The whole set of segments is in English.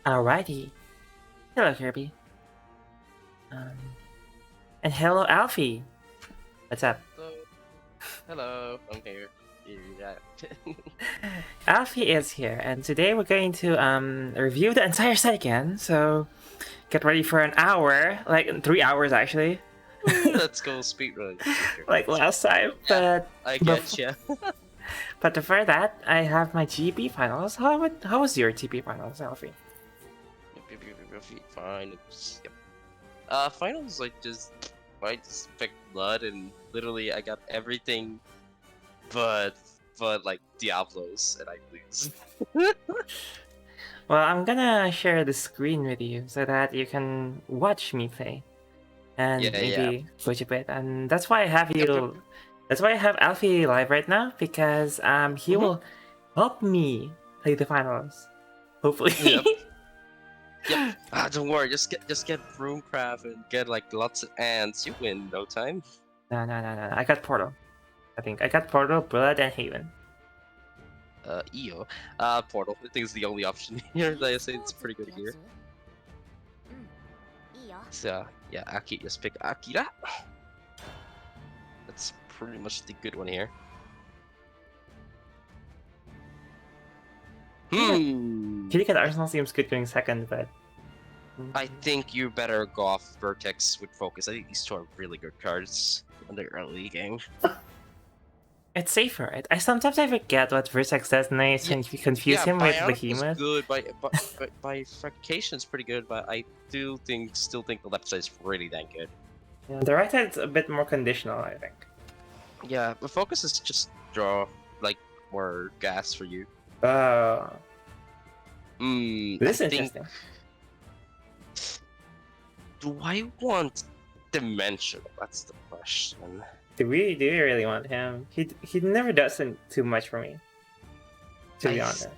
Alrighty. Hello, Kirby. Um, and hello, Alfie. What's up? Hello, hello, I'm here. Yeah. Alfie is here, and today we're going to review the entire set again. So get ready for an hour, like 3 hours actually, Let's go speedrun. like last time. Yeah, I get ya. But before that, I have my GP finals. How was your GP finals, Alfie? Fine. Yep. Finals I just picked blood and literally I got everything but like Diablos and I lose. Well, I'm gonna share the screen with you so that you can watch me play and Yeah. maybe coach a bit. And that's why I have Yep. you. That's why I have Alfie live right now, because he will help me play the finals. Hopefully. Yep. Yep. Don't worry. Just get Broomcraft and get like lots of ants. You win no time. No. I got Portal. I think I got Portal, Blood, and Haven. EO. Portal. I think it's the only option here that I say it's pretty good here. So yeah, just pick Akira. That's pretty much the good one here. Kitty Arsenal seems good going second, but I think you better go off Vertex with Focus. I think these two are really good cards in the early game. it's safer, right? I sometimes forget what Vertex does, and I confuse him with Behemoth. Good, by Bifurcation is pretty good, but I still think the left side is really dang good. Yeah, the right side's a bit more conditional, I think. Yeah, but Focus is just draw like more gas for you. This is interesting. Do I want Dimension? That's the question. Do we really want him? He never does too much for me. To be honest.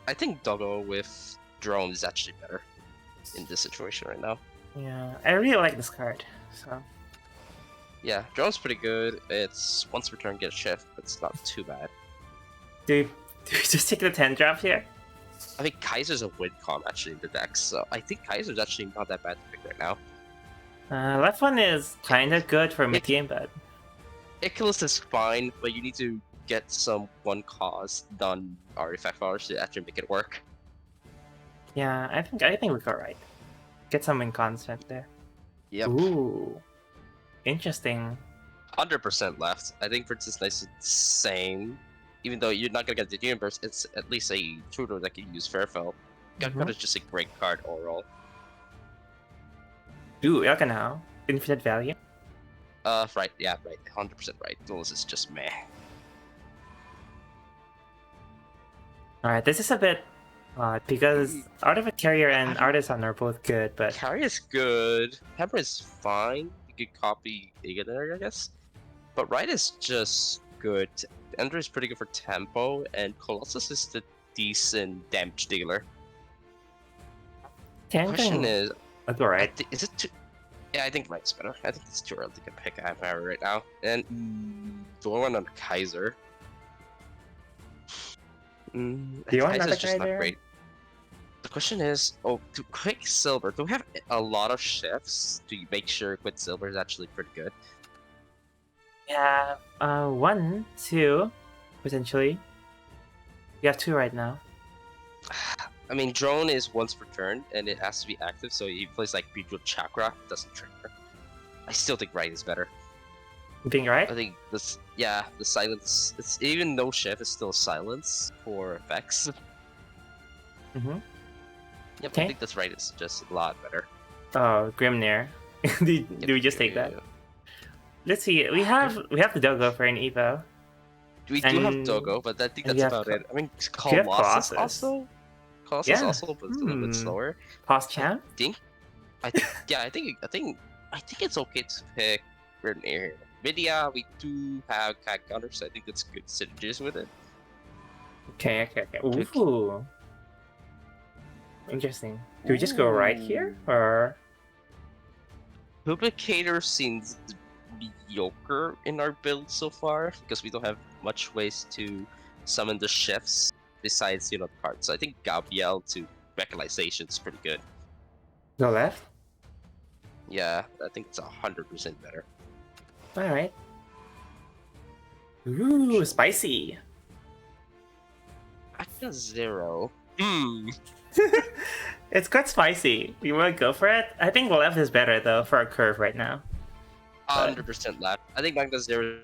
I think Doggo with Drone is actually better in this situation right now. Yeah, I really like this card. So. Yeah, Drone's pretty good. It's once per turn get a shift, but it's not too bad. Do we just take the 10 drop here? I think Kaiser's a win con actually in the deck, so I think Kaiser's actually not that bad to pick right now. Left one is kind of good for mid game, but Icarus is fine, but you need to get some one cause done artifact powers to actually make it work. Yeah, I think we got right. Get some win constant there. Yep. Ooh, interesting. 100% left. I think Prince is nice and sane. Even though you're not gonna get the universe, it's at least a tutor that can use Fairfell. God is just a great card overall. Ooh, Elka now. Infinite value. Right, yeah, right. 100% right. Duelist is just meh. Alright, this is a bit odd because Artifact Carrier and Artisan are both good, but Carrier is good. Hammer is fine. You could copy Igor, I guess. But Right is just good. Ender is pretty good for tempo, and Colossus is the decent damage dealer. The question is, that's alright. Is it too? Yeah, I think Right's better. I think it's too early to pick a Hammer right now. And do I want on Kaiser? Do you want Kaiser's just not great. The question is, to Quicksilver, do we have a lot of shifts to make sure Quicksilver is actually pretty good? Yeah, 1, 2, potentially. You have 2 right now. I mean, Drone is once per turn, and it has to be active, so he plays like Beetroot Chakra, doesn't trigger. I still think Right is better. You think Right? I think this, yeah, the silence, it's even no shift, it's still silence for effects. Yep, okay. I think that's Right, it's just a lot better. Oh, Grimnir. do we just take that? Let's see. We have the Dogo for an Evo. We do have Dogo, but I think that's about it. I mean, Colossus also. Colossus also, but it's a little bit slower. Champ? I think it's okay to pick Grimnir. Vidya, we do have Cat Gunner, so I think that's good synergies with it. Okay. Ooh. Interesting. Do we just go right here, or? Publicator seems mediocre in our build so far because we don't have much ways to summon the chefs besides the cards. So I think Gabriel to mechanization is pretty good. Go left. Yeah, I think it's 100% better. All right. Ooh, spicy. Acta Zero. Hmm. It's quite spicy. You want to go for it? I think left is better though for a curve right now. But 100% left. I think Magna Zero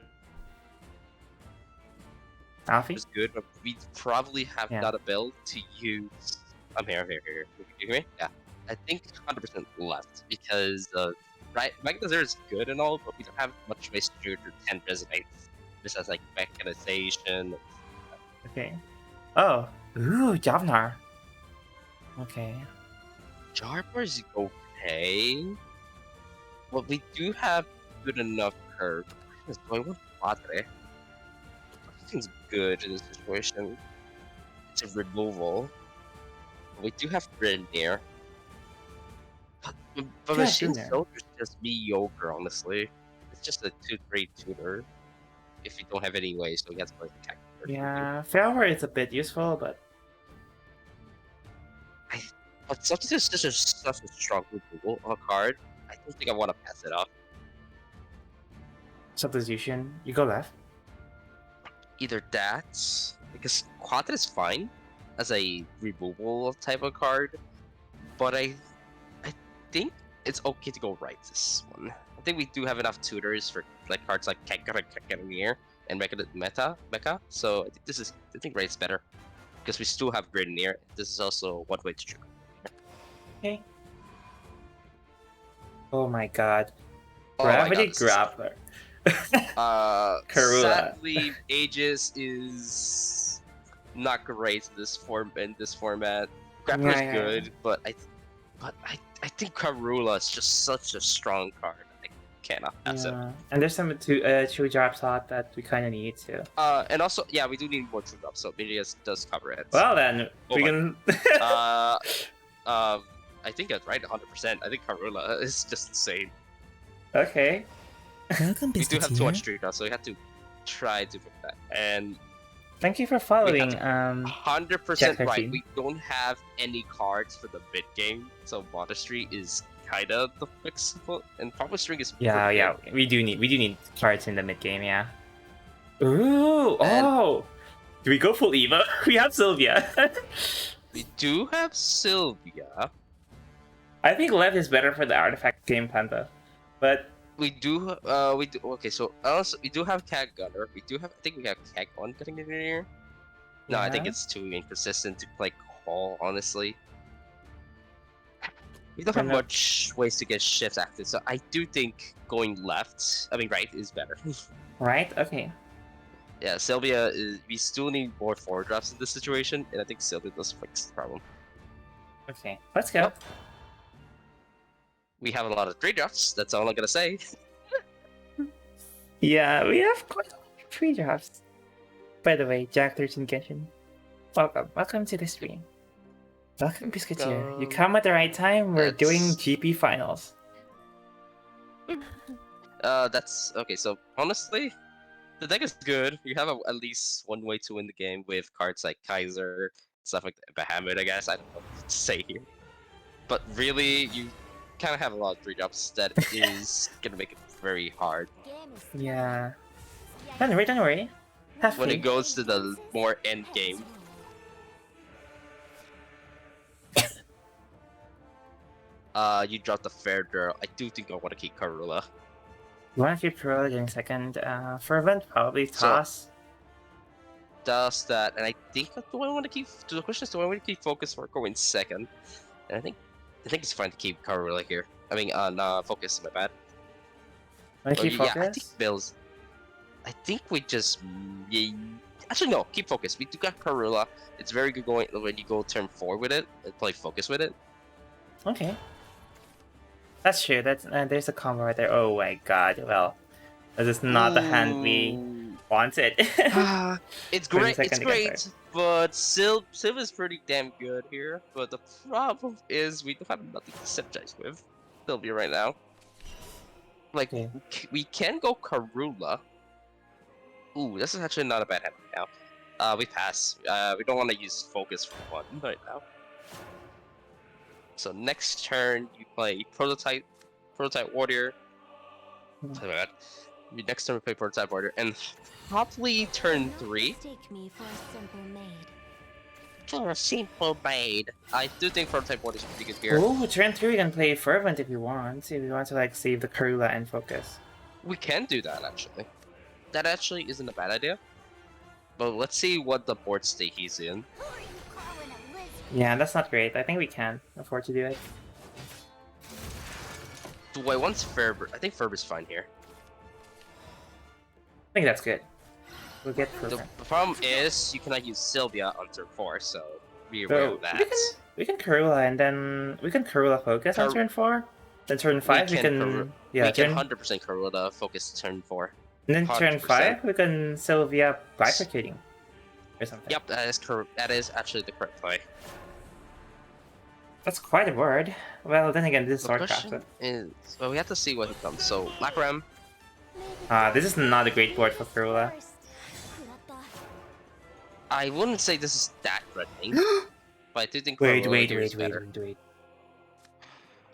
Alfie? is good, but we probably have Yeah. not a build to use. I'm here. You hear me? Yeah. I think 100% left because right, Magna Zero is good and all, but we don't have much ways to do it through 10 resonates. This has like mechanization. Okay. Oh. Ooh, Javnar. Okay. Jarper is okay, but we do have good enough curve. Do I want Padre? Everything's good in this situation. It's a removal. We do have Grenadier. But Yeah, Machine Grenadier. Soldier's just mediocre, honestly. It's just a 2-3 tutor. If you don't have any way, so you have to play the Cactus. Yeah, Failware is a bit useful, but But Substitute is just such a strong removal of a card. I don't think I want to pass it off. substitution. You go left. Either that, because Quad is fine as a removal type of card, but I think it's okay to go right this one. I think we do have enough tutors for like cards like Kekara and Mecha. So I think right's better because we still have Grenadier. This is also one way to trigger. Okay. Oh my god. Oh my Gravity god, this is- Grappler. Karula. Sadly, Aegis is not great in this format. Grappler's Yeah. good, but I think Karula is just such a strong card. I cannot pass it. Yeah. And there's some two drop slot that we kind of need to. And also, yeah, we do need more true drops, so Aegis does cover it. Well then, Oh we my- can. I think that's right, 100%. I think Karula is just insane. Okay. Welcome, We do Biscuit have too here. much true drops, so we have to try to fix that. And Thank you for following. 100% Jack right. 13. We don't have any cards for the mid game, so Monastery is kind of the fixable, and Proper String is Yeah, pretty yeah. good. We do need cards in the mid game. Yeah. Ooh. And- Oh. Do we go full Evo? We have Sylvia. We do have Sylvia. I think left is better for the artifact game plan though. But We do. Okay, so also we do have Cat Gunner. We do have. I think we have Cat on getting in here. No, I think yeah. it's too inconsistent to play Call. Honestly, we don't Fair have enough. much ways to get shifts active. So I do think going left. I mean, right is better. Right. Okay. Yeah, Sylvia is. We still need more 4-drops in this situation, and I think Sylvia does fix the problem. Okay. Let's go. We have a lot of 3-drops. That's all I'm gonna say. Yeah, we have quite a lot of free drops. By the way, Jack 13 Genshin. Welcome to the stream. Welcome, Biscuitier. You come at the right time. We're doing That's- GP finals. That's okay. So honestly, the deck is good. You have at least one way to win the game with cards like Kaiser, stuff like Bahamut. I guess I don't know what to say here, but really, you kind of have a lot of 3-drops that is gonna make it very hard Yeah. Don't worry, don't worry. Have when it faith. goes to the more end game. You dropped the fair girl. I do think I want to keep Karula. You want to keep Pro in a second? Fervent, probably So- toss. Does that, and I think do I want to keep? The question is, do I want to keep Focus or go in second? And I think it's fine to keep Karula here. I mean, Focus. My bad. Want to keep yeah, I focus? think Bills. I think we just actually no, keep Focus. We do got Karula. It's very good going when you go turn 4 with it and play Focus with it. Okay. That's true. That's there's a combo right there. Oh my god. Well, this is not the hand we wanted. It's For the great. It's second great, against but Sylv is pretty damn good here. But the problem is we don't have nothing to synergize with Sylvia right now. Like Okay. we can go Karula. Ooh, this is actually not a bad hand right now. We pass. We don't want to use Focus for one right now. So next turn you play Prototype Warrior. Something like that. Next turn we play Prototype Warrior, and probably turn 3. Mistake me for a simple maid. For a simple maid. I do think Prototype Warrior is pretty good here. Ooh, turn 3 we can play Fervent if you want. If you want to like save the Karula and focus. We can do that actually. That actually isn't a bad idea. But let's see what the board state he's in. Who are you calling a lizard? Yeah, that's not great. I think we can afford to do it. Do I want Ferber? I think Ferber's fine here. I think that's good. We'll get The Fervent. problem is you cannot use Sylvia on turn 4, so be aware So of that. we can Karula and then we can Karula focus on turn 4. Then turn 5 we can we can 100% Karula focus turn 4. and then turn 100%. 5 we can Sylvia bifurcating or something. Yep, that is correct. That is actually the correct play. That's quite a word. Well, then again, this is The Swordcraft. question is, well, we have to see what he comes. So Lakram, This is not a great board for Karula. I wouldn't say this is that threatening, but I do think Wait. Karula is better.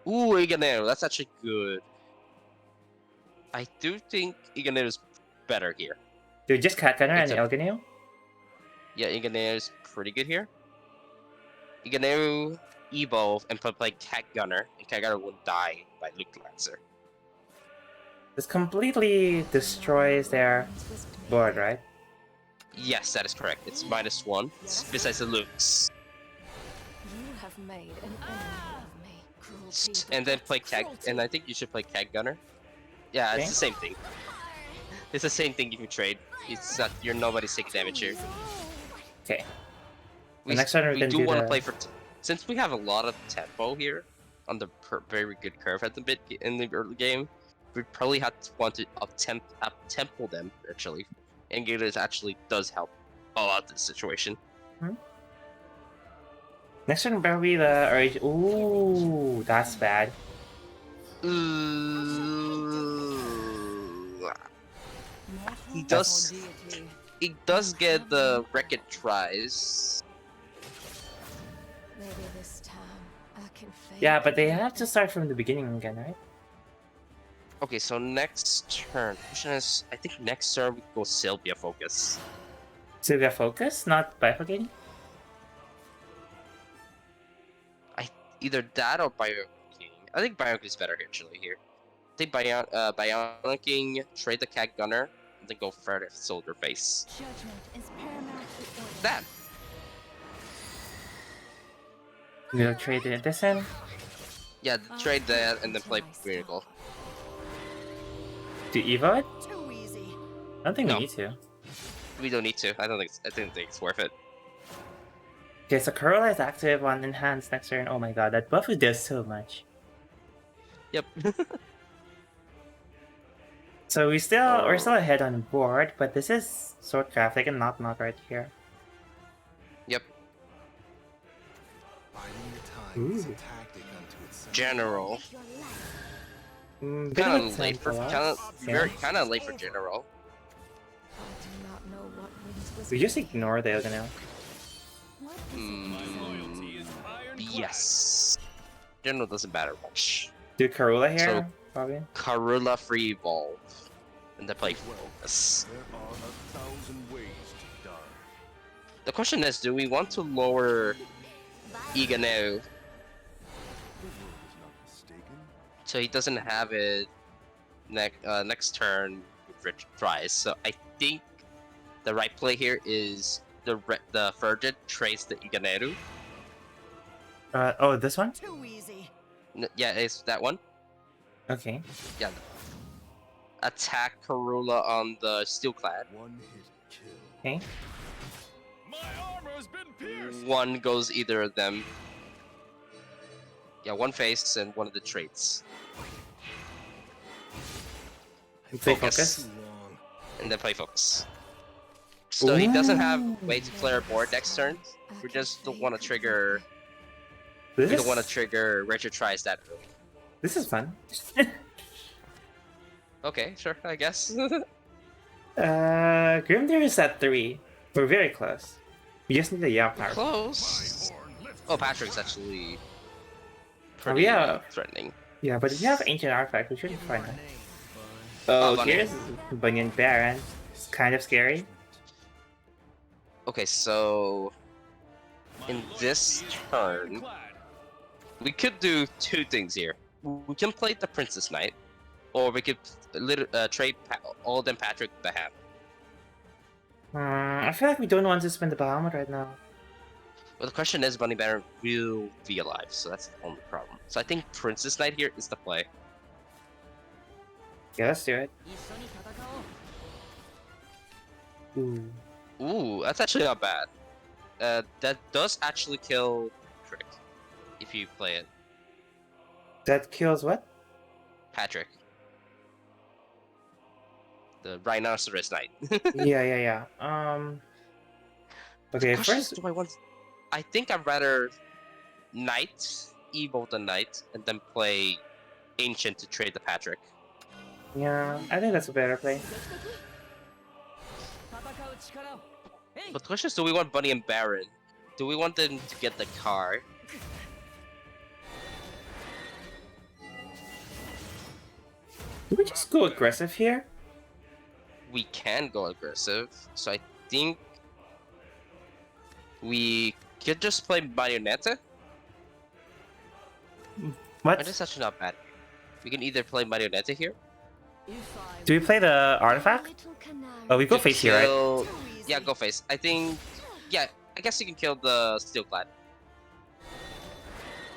Ooh, Iganero, that's actually good. I do think Iganero is better here. Dude, just Cat Gunner and Except- Elganeo? Yeah, Iganero is pretty good here. Iganero evolve and play Cat Gunner, and Cat Gunner will die by Luke Lancer. This completely destroys their board, right? Yes, that is correct. It's -1, besides the Lukes. You have made an enemy of me. Cruelty And then play Cat, cruelty. and I think you should play Cat Gunner. Yeah, Okay. it's the same thing. It's the same thing if you trade. It's not, you're nobody's taking damage here. Okay. We, next turn we can do do want to the- play for, since we have a lot of tempo here on the very good curve at the bit in the early game. We probably have to want to up-tempo them actually, and Gators actually does help a lot this situation. Next turn probably the Origin. Ooh, that's bad. He does. He does get the Wreck-It tries. Maybe this time I can face Yeah, but they have to start from the beginning again, right? Okay, so next turn. Question is, I think next turn we go Sylvia focus. Sylvia focus, not bifurcating? Either that or Bionicking. I think Bionicking is better actually here. I think Bionicking, trade the Cat Gunner, and then go further Soldier Face. Judgment is paramount to order. That! We'll trade this in. Yeah, trade that and then play Miracle. Do Evo it? Too easy. I don't think No. we need to. We don't need to. I don't think it's worth it. Okay, so Karula is active on Enhance next turn. Oh my god, that buff does so much. Yep. So we're still ahead on board, but this is Swordcraft. They can knock right here. Yep. Biding your time is a Ooh. tactic unto itself. General. Your life. Bit Kind of a of late for time kind us. of kind of late for General. I do not know what winds We just ignore the Elganeo. What is Mm, yes. General doesn't matter much. Do Karula here, So- probably. Karula free evolve, and then play focus. There are 1,000 ways to die. The question is, do we want to lower Iganeo The world is not mistaken. so he doesn't have it next turn with Rich tries? So I think the right play here is the Fergit trades the Iganeo. Oh, this one? too easy? Yeah, it's that one. Okay. Yeah. Attack Karula on the Steelclad. One hit kill. Okay. One goes either of them. Yeah, one face and one of the traits. Play Focus. focus. Too long. And then play focus. So he doesn't have Ooh. way to clear our board next turn. We just don't want to trigger. This We is, don't want to trigger Richard tries that early. This is fun. Okay, sure, I guess. Grimdir is at 3. We're very close. We just need a Yap power. Close. Oh, Patrick's actually. pretty have- threatening. Yeah, but if you have Ancient Artifact, we should be fine. Huh? Oh, Oh, Bunny. here's Bunyan Baron. Kind of scary. Okay, so in this turn, we could do two things here. We can play the Princess Knight, or we could trade Alden Patrick Baham. I feel like we don't want to spend the Bahamut right now. Well, the question is, Bunny Baron will be alive, so that's the only problem. So I think Princess Knight here is the play. Yeah, let's do it. Ooh. Ooh, that's actually not bad. That does actually kill Patrick, if you play it. That kills what? Patrick. The Rhinoceros Knight. Yeah. Okay, Question is, first. do I want... I think I'd rather Knight, Evil the Knight, and then play Ancient to trade the Patrick. Yeah, I think that's a better play. But the question is, do we want Bunny and Baron? Do we want them to get the car? Do we just go aggressive here? We can go aggressive, so I think we could just play Marionette. What? That is actually not bad. We can either play Marionette here. Do we play the artifact? Oh, we go to face here, right? kill- Yeah, go face. I think... Yeah, I guess you can kill the Steelclad.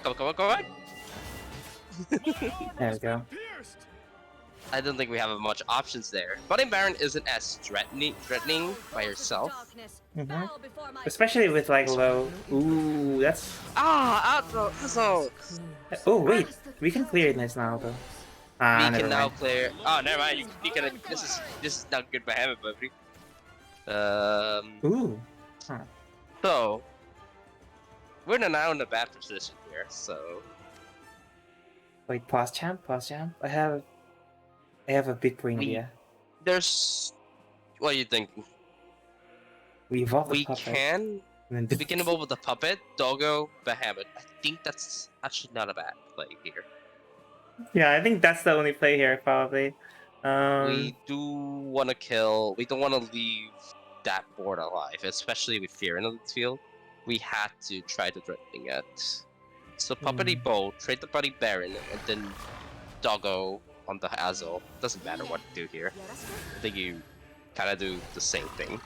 Come on. There we go. I don't think we have much options there. Bunny Baron isn't as threatening by herself. Especially with like low. Ooh, that's. That's all. Oh wait, we can clear this now though. Ah, We never can now mind. clear. Oh, never mind. You can. This is not good for him, buddy. Ooh. So we're now in a bad position here. So Wait, pause champ. I have a big brain idea. there's. What are you thinking? We evolve the We puppet. can. And We can evolve with the puppet, Doggo, Bahamut. I think that's actually not a bad play here. Yeah, I think that's the only play here probably. We do want to kill. We don't want to leave that board alive, especially with Fear in the field. We had to try to threatening it. So Puppety Bow, trade the Buddy Baron, and then Doggo on the Hazel. Doesn't matter what to do here. I think you kind of do the same thing.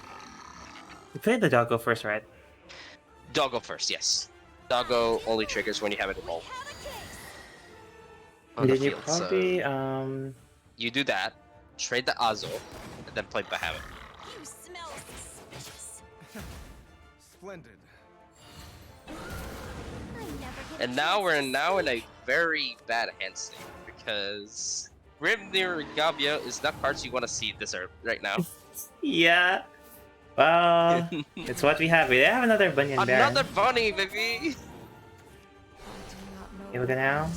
we played the doggo first, right? Doggo first, yes. Doggo only triggers when you have it evolved. On And the then you field, probably so you do that, trade the Azo, and then play Bahamut. You smell suspicious. Splendid. And now we're in a very bad hand state because Grimnir and Gabia is not cards you want to see this right now. Yeah. Well, it's what we have. We have another Bunyan Baron. Another bunny, baby! Yoga now.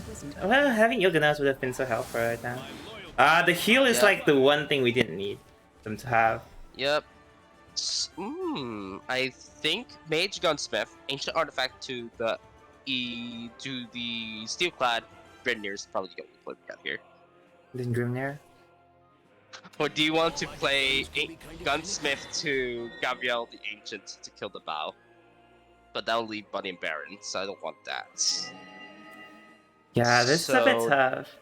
Well, having Yoga now would have been so helpful right now. The heal is Yeah. like the one thing we didn't need them to have. Yep. I think Mage Gunsmith, Ancient Artifact to the Steelclad Grimnir is probably the only play we got here. Then Grimnir. Or do you want to play Gunsmith to Gabriel the Ancient to kill the Bow? But that'll leave Bunny and Baron, so I don't want that. Yeah, this is a bit So- tough.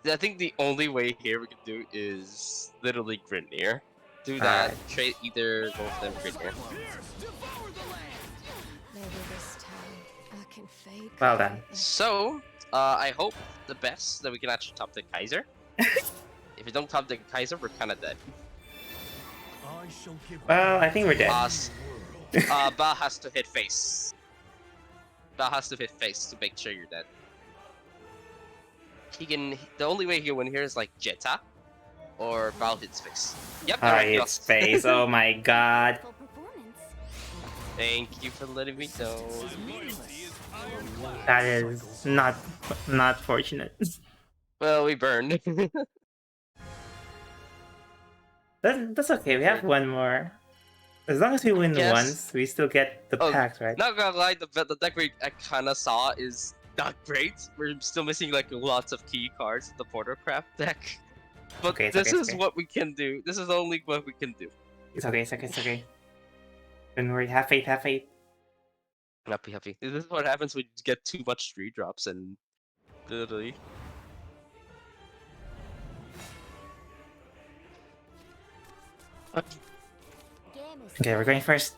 I think the only way here we can do is literally Grimnir. Do that, Alright. trade either both of them Grimnir. Maybe this time I can fade. Well done. completely. So, I hope the best that we can actually top the Kaiser. If we don't top the Kaiser, we're kind of dead. I shall give Well, I think we're dead. Ba has to hit face. Ba has to hit face to make sure you're dead. The only way he can win here is like Jetta, or Bao hits face. Yep, Ah, alright, it's lost. space. Oh my god. Full performance. Thank you for letting me know. That is not fortunate. Well, we burned. That's okay. We have one more. As long as we win Yes. once, we still get the Oh, packs, right? Not gonna lie, the deck I kinda saw is not great. We're still missing like lots of key cards in the Portercraft deck. But Okay, it's this okay, it's is okay. what we can do. This is only what we can do. It's okay, it's okay, it's okay. Don't worry, have faith, have faith. Happy, happy. This is what happens when you get too much 3-drops and literally. Okay, we're going first.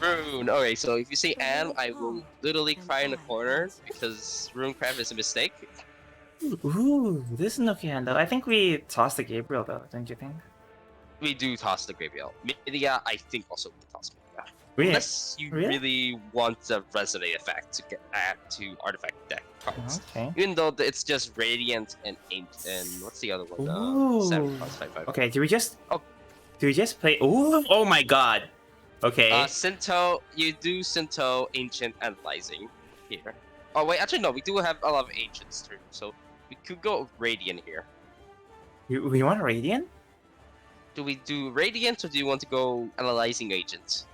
Rune. Okay, so if you say Anne, I will literally cry in the corner because Runecraft is a mistake. Ooh, this is no handle. I think we tossed the Gabriel though, don't you think? We do toss the Graveyard. Media, I think also we toss Media. Really? Unless you Really? really want the Resonate effect to get add to artifact deck cards. Okay. Even though it's just Radiant and Ancient and what's the other one? Ooh. 7 plus 5/5. Okay, do we just Oh. do we just play ooh oh my god. Okay. Sinto, you do Sinto, Ancient, Analyzing here. Oh wait, actually no, we do have a lot of Ancients too, so we could go Radiant here. We want Radiant? Do we do Radiant or do you want to go Analyzing Agent?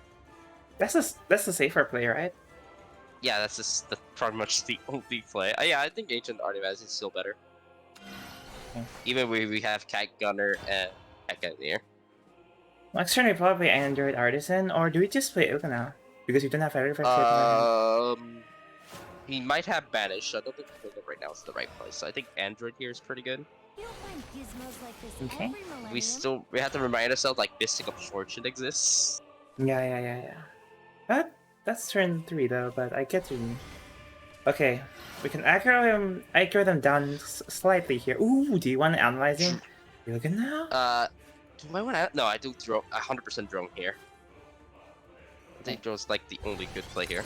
That's a safer play, right? Yeah, that's pretty much the only play. Yeah, I think Ancient Artifact is still better. Okay. Even when we have Cat Gunner and Cat here. Next turn we probably play Android Artisan, or do we just play Ilka now? Because we don't have Fire Effect. He might have Banish. I don't think Ilka right now is the right place. So I think Android here is pretty good. You don't find gizmos like this Okay. every millennium? We have to remind ourselves like Mystic of Fortune exists. Yeah. That's turn 3 though, but I get you. Okay, we can aggro them down slightly here. Ooh, do you want analyzing? You looking now? Do I want to? No, I do drone. 100% drone here. I think drone's like the only good play here.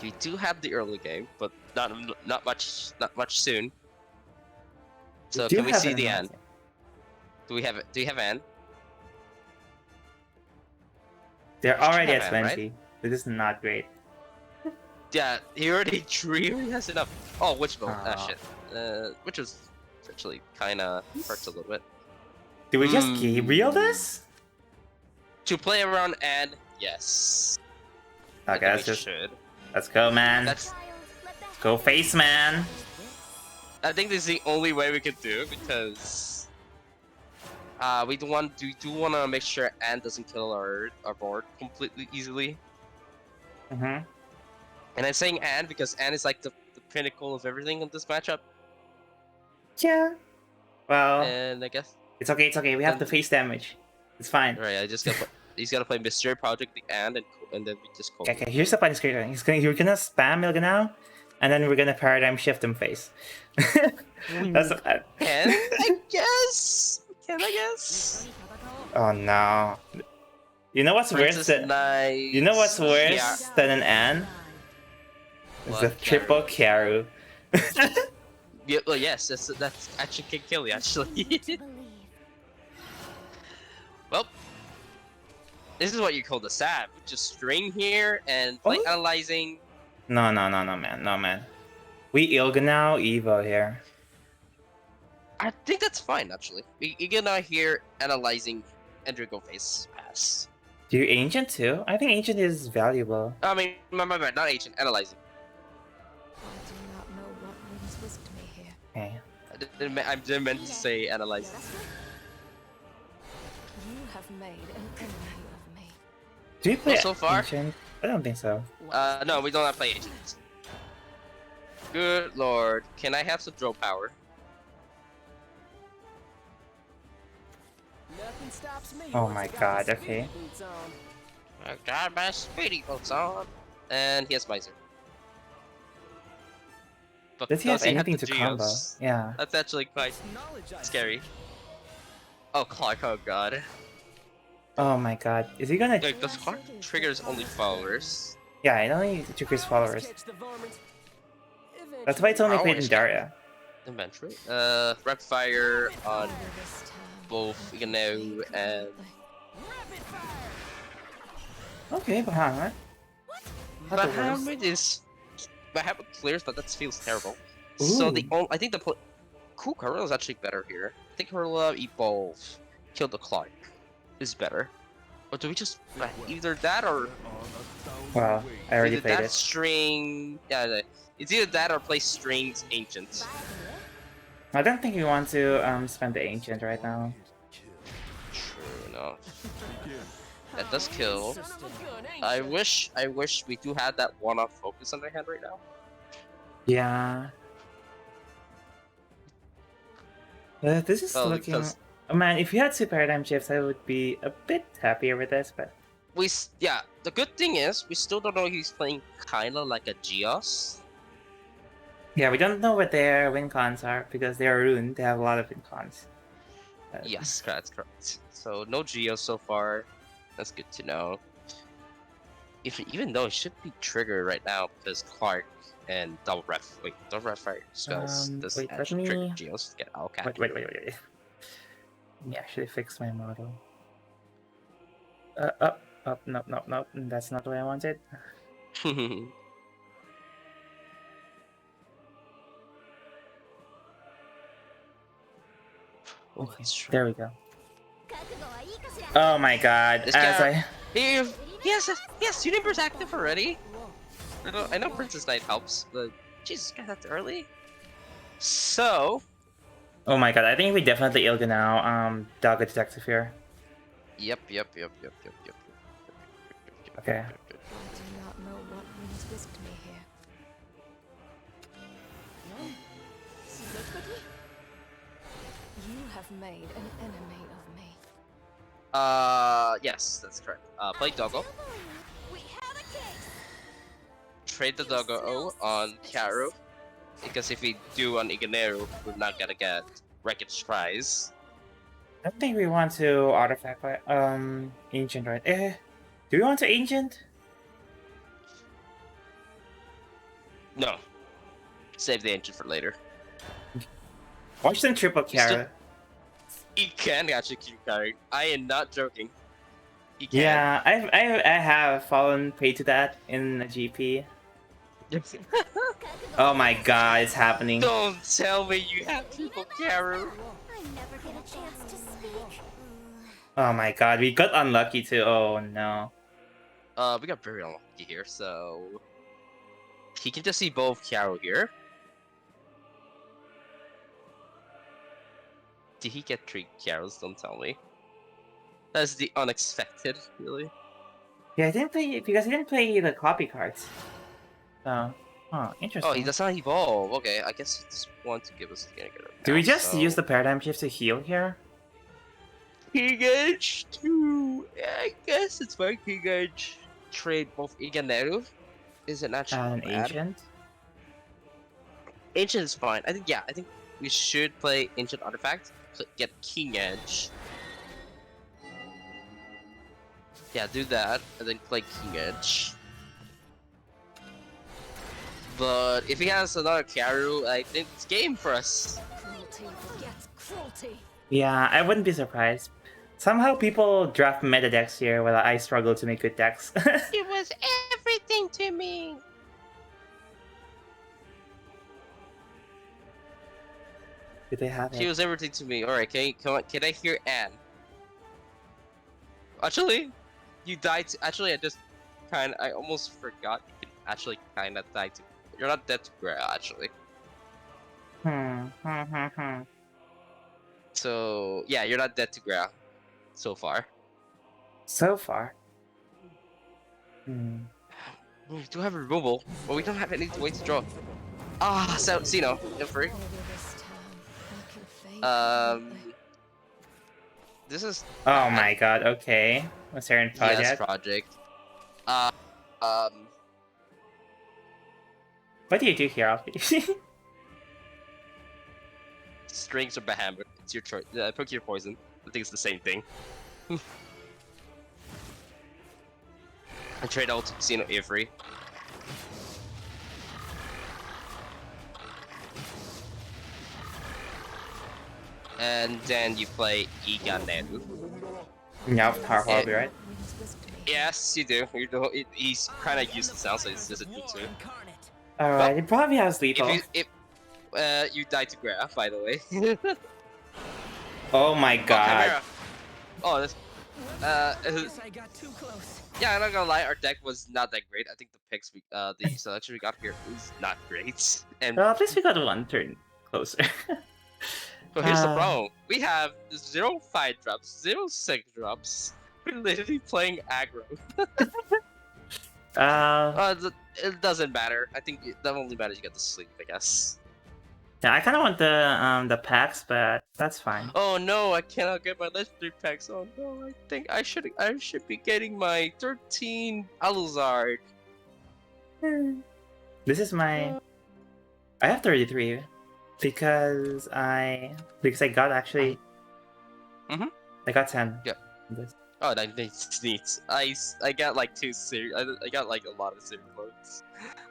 We do have the early game, but not much soon. So can we see the end? Do we have it? Do you have Anne? They're already at have 20. Anne, right? This is not great. Yeah, he already has enough. Oh, Witchbolt. Ah, Aw. shit. Which was actually kind of hurts a little bit. Do we just Gabriel this? To play around Anne, yes. Okay, I let's think we just should. let's go, man. That's. Go face, man. I think this is the only way we can do it because we do want to make sure Anne doesn't kill our board completely easily. Mm-hmm. And I'm saying Anne because Anne is like the pinnacle of everything in this matchup. Yeah. Well, And I guess it's okay. It's okay. We have the And- face damage. It's fine. right. He's gotta play Mystery Project, the Anne, and then we just call. Okay. Here's the funny screen. You're gonna spam Ilga now, and then we're gonna paradigm shift him face. That's the plan. Can I guess? Can I guess? Oh no. You know what's worse Princess than Knight. you know what's worse Yeah. than an Anne? It's the What? triple Karu. Yeah, well, yes, that's actually can kill you actually. Well, this is what you call the stab. Just string here and play Oh. analyzing. No, man. No, man. We Ilga now, Evo here. I think that's fine actually. You're gonna hear analyzing Endrigo face pass. Do you Ancient too? I think Ancient is valuable. I mean, my bad, not ancient, analyzing. I do not know what winds whisked me here. Okay. I didn't meant to say analyzing. You have made an enemy of me. Do you play Well, so far- Ancient? I don't think so. No, we don't have to play agents. Good lord, can I have some draw power? Nothing stops me Oh once my I got god, my okay. speedy boots on. I got my speedy boots on, and he has Miser. But Does he have have anything the to combo? Geos? Yeah. That's actually quite It's knowledge I scary. Oh, Clark, oh god. Oh my god. Is he gonna... Like, the Clark triggers only followers. Yeah, it only triggers followers. catch the varmints. That's why it's only Oh, played in it's- Daria. Inventory. Rapid fire on Harder this time. both Igno and Rapid fire! Okay, Bahamut. Not the worst. Bahamut clears, but that feels terrible. So Ooh. I think cool Karula is actually better here. I think Karula evolve, kill the Clark is better. Or do we just either that or Well, I already Either played that it. string, it's either that or play strings ancient. I don't think we want to spend the ancient right now. True enough. Begin. That does kill. Son of a gun, ain't I ya? wish we do have that one-off focus on their hand right now. Yeah. This is Well, looking. because Oh man, if you had 2 paradigm shifts, I would be a bit happier with this, but yeah, the good thing is we still don't know if he's playing kinda like a Geos. yeah, we don't know what their win cons are because they are ruined. They have a lot of win cons. Yes, that's correct. So no Geos so far. That's good to know. Even though it should be triggered right now because Clark and double ref fire skulls doesn't Wait, let actually trigger me. Geos to get Alcat. Wait. Let me actually fix my model. Up, no, that's not what I wanted. Oh, Okay, that's true. there we go. Oh my god, This as guy- I. Yes, Universe active already. I know Princess Knight helps, but Jesus, got that early. So Oh my god, I think we definitely Ilga now. Dog Detective here. yep. Okay. I do not know what winds whisked me here. You have made an enemy of me. Yes, that's correct. Play Doggo. We have a case. Trade the Doggo on Karu. Because if we do on Iganero, we're not gonna get Wreckage Prize. I don't think we want to artifact ancient, right? Do we want to ancient? No. Save the ancient for later. Watch them triple You still- carry. He can actually keep carrying. I am not joking. He can. Yeah, I have fallen prey to that in the GP. Oh my god, it's happening. Don't tell me you have people Karu. I never get a chance to speak. Oh my god, we got unlucky too. Oh no. We got very unlucky here, so he can just see both Karu here. Did he get 3 Karus? Don't tell me. That's the unexpected, really. Yeah, I didn't play because he didn't play the copy cards. So, interesting. Oh, he does not evolve. Okay, I guess he just wants to give us the Gengar. Do we just use the paradigm shift to heal here? King Edge 2? Yeah, I guess it's fine. King Edge. Trade both Iganero. Is it not An bad? ancient? Ancient is fine. I think we should play Ancient Artifact. Get King Edge. Yeah, do that, and then play King Edge. But if he has another Karu, I think it's game for us. Cruelty begets cruelty. Yeah, I wouldn't be surprised. Somehow people draft meta decks here while I struggle to make good decks. It was everything to me. Do they have She it? was everything to me. Alright, can I hear Anne? Actually, you died to, actually I almost forgot you can actually kinda die to, you're not dead to Gra actually. Hmm. So yeah, you're not dead to Gra so far. So far. Hmm. We do have a removal, but we don't have any way to draw. Ah, so Xeno, free. Only this time I can fade completely. This is Oh my god, okay. What's there in yes, project? project. What do you do here, Alphy? Strings or Bahamut. It's your choice. Poke your poison. I think it's the same thing. I trade out Xeno Avery. And then you play Iganenu. Yeah, powerful, I'll be right. Winds whisked me. Yes, you do. He's kind of used to sound, so it's just a do too. Incarnate. Alright, it probably has lethal. If you died to Graph, by the way. Oh my Oh, god. Chimera. Oh, this. Guess I got too close. Yeah, I'm not gonna lie, our deck was not that great. I think the picks the selection we got here is not great. And Well, at least we got one turn closer. so here's the Uh, problem: we have 0-5 drops, 0-6 drops. We're literally playing aggro. It doesn't matter. I think that only matters you get to sleep, I guess. yeah, I kind of want the packs, but that's fine. Oh no, I cannot get my legendary packs. Oh no, I think I should be getting my 13 Aluzard. This is my. I have 33 because I got actually. Mhm. I got 10. Yeah. This. Oh, that's neat. I got like 2 I got like a lot of Circlones.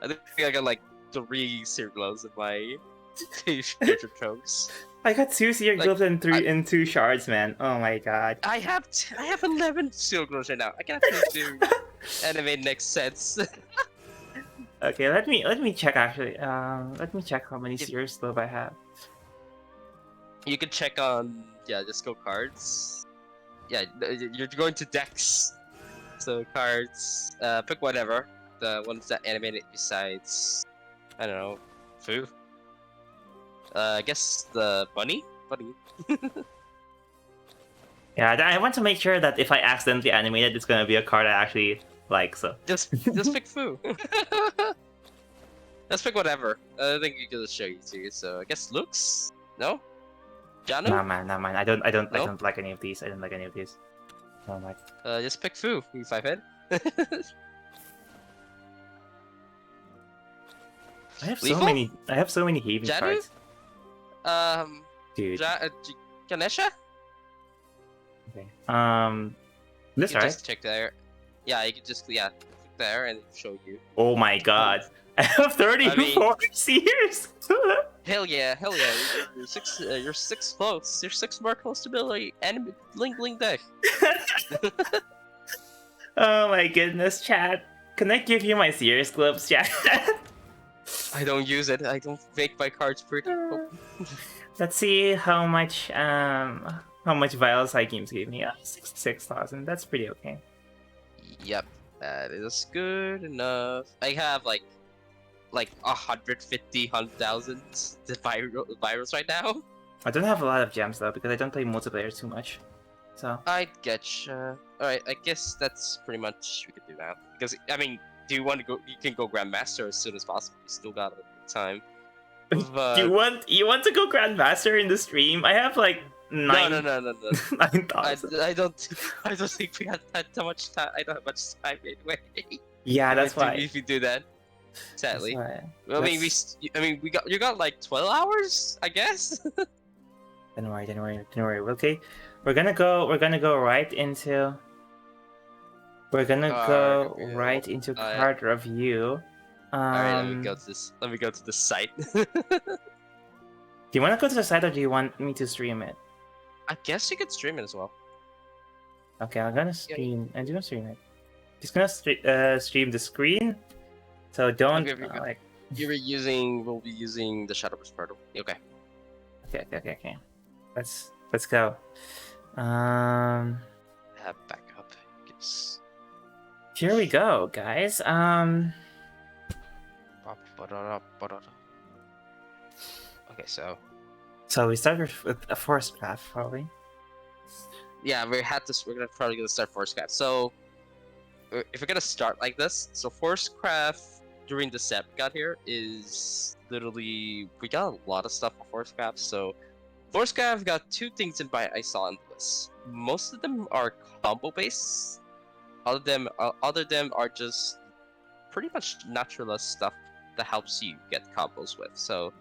I think I got like 3 Circlones in my future tropes. I got 2 seer Like, globes and 2 shards, man. Oh my god. I have 11 Circlones right now. I can actually do anime next sets. Okay, let me check actually. Let me check how many If- seer globe I have. You can check on just go cards. Yeah, you're going to decks. So cards, pick whatever. The ones that animated besides, I don't know, Fu. I guess the bunny. Yeah, I want to make sure that if I accidentally animate it, it's gonna be a card I actually like. So Just pick Fu. Let's pick whatever. I think we could show you too. So I guess Lux. No. Janu. nah, man. I don't Nope. like any of these. I don't like any of these. Oh my. Just pick Fu. You 5-head. I have so Lethal? many. I have so many Haven Jadu? cards, dude. Ganesha. Okay. You This can right? just check there. Yeah, you can just click there and it'll show you. Oh my god. I have 34 seers. Hell yeah! You're 6 close. You're 6 more close to Billy and Ling deck. Oh my goodness, chat. Can I give you my seers globes, chat? I don't use it. I don't make my cards pretty. Let's see how much vials high games gave me. 66,000. That's pretty okay. Yep, that is good enough. I have like 150,000 virals right now. I don't have a lot of gems though because I don't play multiplayer too much. So I getcha. Alright, I guess that's pretty much we could do that. Because I mean, do you want to go? You can go Grandmaster as soon as possible. You still got a little time. But... you want to go Grandmaster in the stream? I have like 9. No. 9,000. I don't think we have that much time. I don't have much time anyway. Yeah, that's why. If you do that, sadly. That's why. Well, I mean, you got like 12 hours, I guess. Don't worry. Okay, we're gonna go right into. We're gonna go Card review. right into card review. Alright, let me go to this. Let me go to the site. Do you want to go to the site or do you want me to stream it? I guess you could stream it as well. Okay, I'm gonna stream. I'm gonna stream it. Just gonna stream the screen. So don't Okay. like. We'll be using the Shadowverse portal. Okay. Okay. Let's go. Have backup. Yes. Here we go, guys. Okay, so So we start with a forest graph, probably. yeah, we're probably gonna start Force Craft. So if we're gonna start like this, so Force Craft during the set we got here is literally we got a lot of stuff for Force Craft. So Force Craft got 2 things in by I saw in the list. Most of them are combo based. Other them are just pretty much naturalist stuff that helps you get combos with. So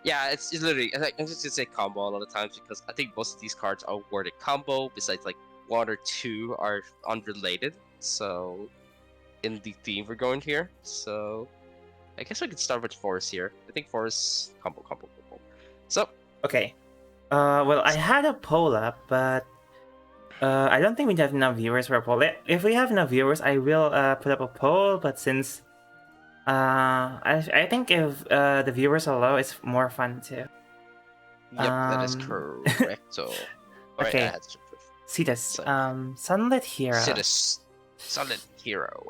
yeah, it's literally I'm just gonna say combo a lot of times because I think most of these cards are worded combo. Besides like 1 or 2 are unrelated. So in the theme we're going here. So I guess we could start with Forest here. I think Forest combo. So Okay. Well, I had a poll up, but I don't think we have enough viewers for a poll. If we have enough viewers, I will put up a poll. But since I think if the viewers are low, it's more fun too. yep, that is correct. So Okay. I had to See this. Sunlit Hero. Citus. Solid hero.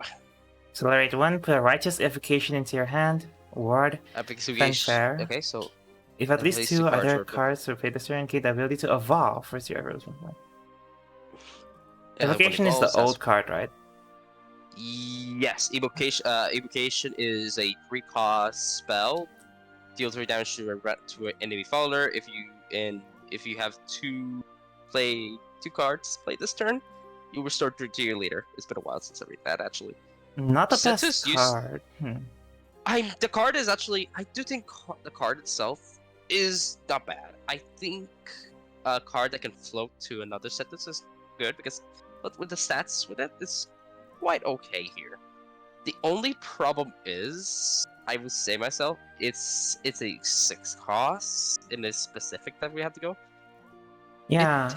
Accelerate 1, put a righteous evocation into your hand. Ward. Epic Fanfare. Okay, so If at then least place 2 two cards other or- cards were played this turn, gain the ability to evolve for 0 heroes. when Evocation it is the evolves, old card, right? Yes, evocation. Evocation is a 3-cost spell. Deal 3 damage to an enemy follower. If you have two cards played this turn, you restore 3 to your leader. It's been a while since I read that actually. Not the Cetus best used- card. The card is actually. I do think the card itself is not bad. I think a card that can float to another set this is good because, but with the stats with it, it's quite okay here. The only problem is, I would say myself, it's a 6 cost in this specific that we have to go. Yeah.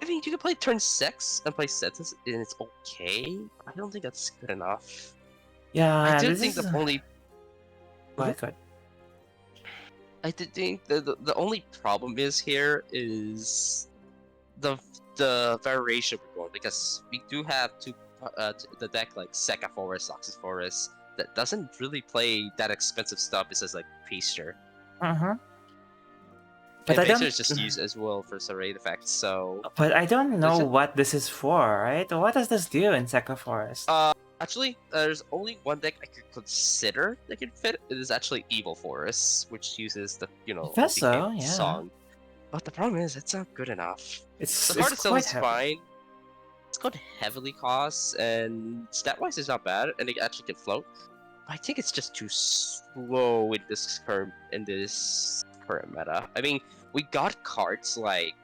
I mean, you can play turn 6 and play Cetus, and it's okay. I don't think that's good enough. Yeah, I do this think is... the only. Go ahead, go ahead. I did think the only problem is here is the variation we're going, because we do have the deck like Seka Forest, Oxus Forest that doesn't really play that expensive stuff. It says like Feaster. Uh-huh. But But I Feaster don't... is just used as well for Serrated effects. So But I don't know it- what this is for, right? What does this do in Seka Forest? actually, there's only one deck I could consider that can fit. It is actually Evil Forest, which uses the guess so, OTK yeah. song. But the problem is, it's not good enough. It's The card itself quite is heavy. fine. It's got heavily costs, and stat-wise it's not bad, and it actually can float. But I think it's just too slow in this current meta. I mean, we got cards like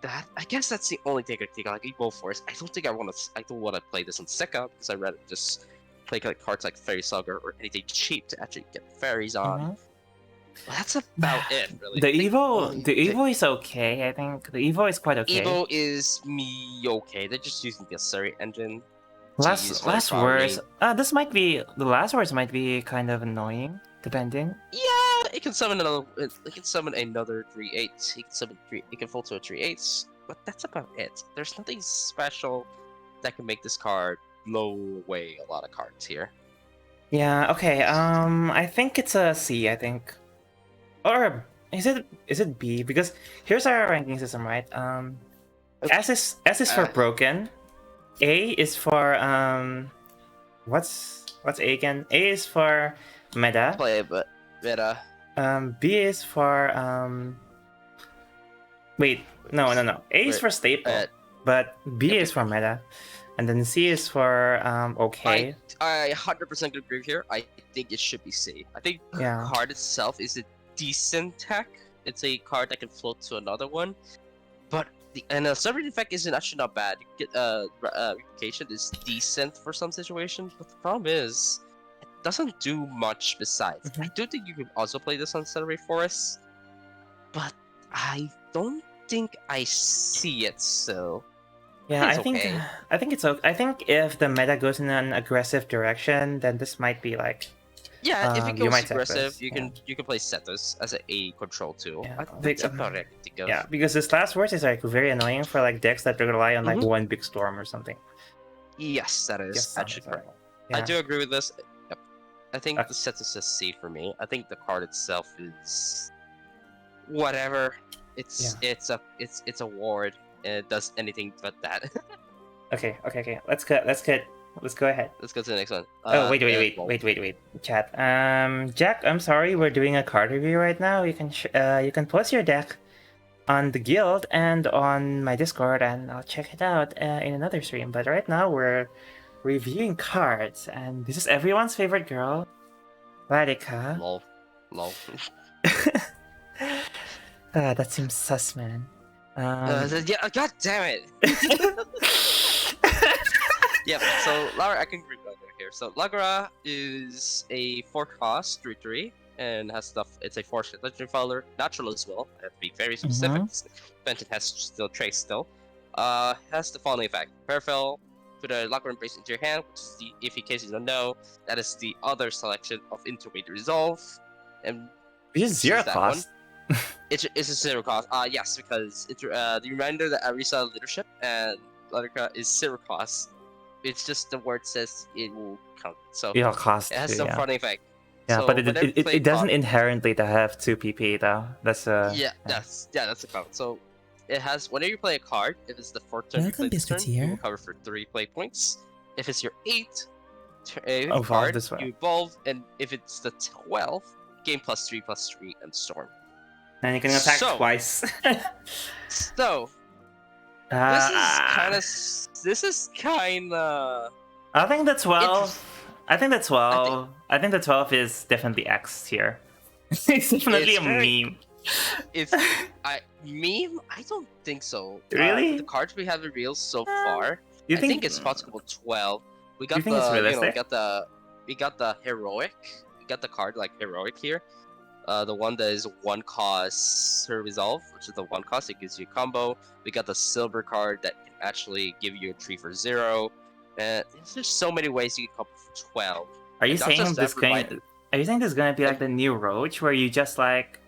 that. I guess that's the only thing I think. Like Evo Force. I don't think I don't want to play this on Seka because I'd rather just play like cards like Fairy Saga or anything cheap to actually get fairies on. Mhm. Well, that's about it, really. The I think Evo, the thing- Evo is okay. I think the Evo is quite okay. Evo is okay. They're just using the Surrey engine. to use very Last properly. words. This might be the last words. Might be kind of annoying, depending. Yeah, it can summon another. It can summon another 3/8. It can summon 3. It can fall to a 3/8. But that's about it. There's nothing special that can make this card blow away a lot of cards here. Yeah. Okay. I think it's a C. I think, or is it B? Because here's our ranking system, right? S is for broken. A is for what's A again? A is for meta. Play, but B is for wait, no. A is Wait, for staple, but B yep. is for meta, and then C is for okay. I 100% agree here. I think it should be C. I think Yeah. the card itself is a decent tech. It's a card that can float to another one, but the Serrated effect isn't actually not bad. You get replication is decent for some situations, but the problem is it doesn't do much besides. Mhm. I do think you can also play this on Serrated Forest, but I don't think I see it. So Yeah, it's I think okay. it's okay. I think if the meta goes in an aggressive direction, then this might be like yeah, if it you goes might aggressive, sacrifice, you can play Cetus as a control tool. Yeah, That's big- about it. I think of. yeah, because this last words is like very annoying for like decks that rely on like Mhm. one big storm or something. Yes, that is Yes, actually correct. Yeah. I do agree with this. Yep. I think Okay. the set is a C for me. I think the card itself is whatever. It's a ward and it does anything but that. Okay. Let's go ahead. Let's go to the next one. Oh wait, well, chat. Jack, I'm sorry, we're doing a card review right now. You can post your deck on the guild and on my Discord, and I'll check it out in another stream. But right now we're reviewing cards, and this is everyone's favorite girl, Radika. Lol. That seems sus, man. Yeah, god damn it. Yep, so Lara, I can agree with Lagra here. So Lagra is a 4-cost 3/3 and has stuff. It's a 4 legendary follower, natural as well. I have to be very specific. Benton has still trace still. Has the following effect: Parafel, put a Lagra Embrace into your hand, which is the, if in case you don't know, that is the other selection of Intermediate Resolve, and Which is zero that cost. it's a 0 cost. Yes, because it's the reminder that Arisa leadership and other card is zero cost. It's just the word says it will count. So It'll cost it has 2, some yeah. fun effect. Yeah, So but it, whenever it, you it, play it doesn't cop- inherently to have 2 PP though. That's that's the comment. So it has whenever you play a card, if it's the fourth turn you Welcome, play this turn, Biscuit you will here. cover for 3 play points. If it's your 8th Evolve card, this way. you evolve, and if it's the 12th, gain +3/+3 and storm. And you can attack So- twice. So this Ah, is kind of I think the 12. Interest- I think the 12. I think the 12 is definitely X tier. It's definitely It's a very- meme. It's meme. I don't think so. Really? The cards we have revealed so far, You I think it's possible 12. We got You think the it's realistic? we got the heroic. We got the card like heroic here. The one that is 1 cost her resolve, which is the 1 cost. It gives you a combo. We got the silver card that can actually give you a 3 for 0. And there's just so many ways you can come for 12. Are you And not saying just this that, going? Are you saying this is gonna be like the new Roach, where you just like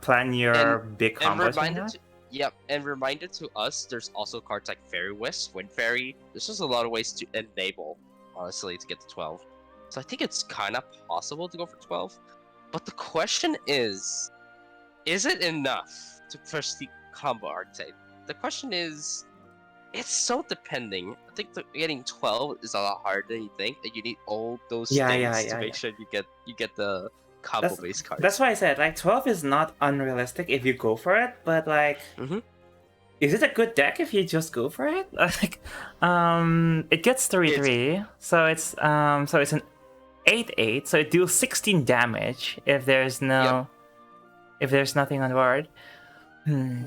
plan your big And combos? reminder to and reminder to us, there's also cards like Fairy Wisp, Wind Fairy. There's just a lot of ways to enable, honestly, to get to 12. So I think it's kind of possible to go for 12. But the question is it enough to push the combo archetype? The question is, it's so depending. I think getting 12 is a lot harder than you think, and you need all those things to make sure you get the combo based cards. That's why I said like 12 is not unrealistic if you go for it, but like, is it a good deck if you just go for it? Like, it gets 3/3, so it's an 8/8, so it deals 16 damage if there's nothing on board.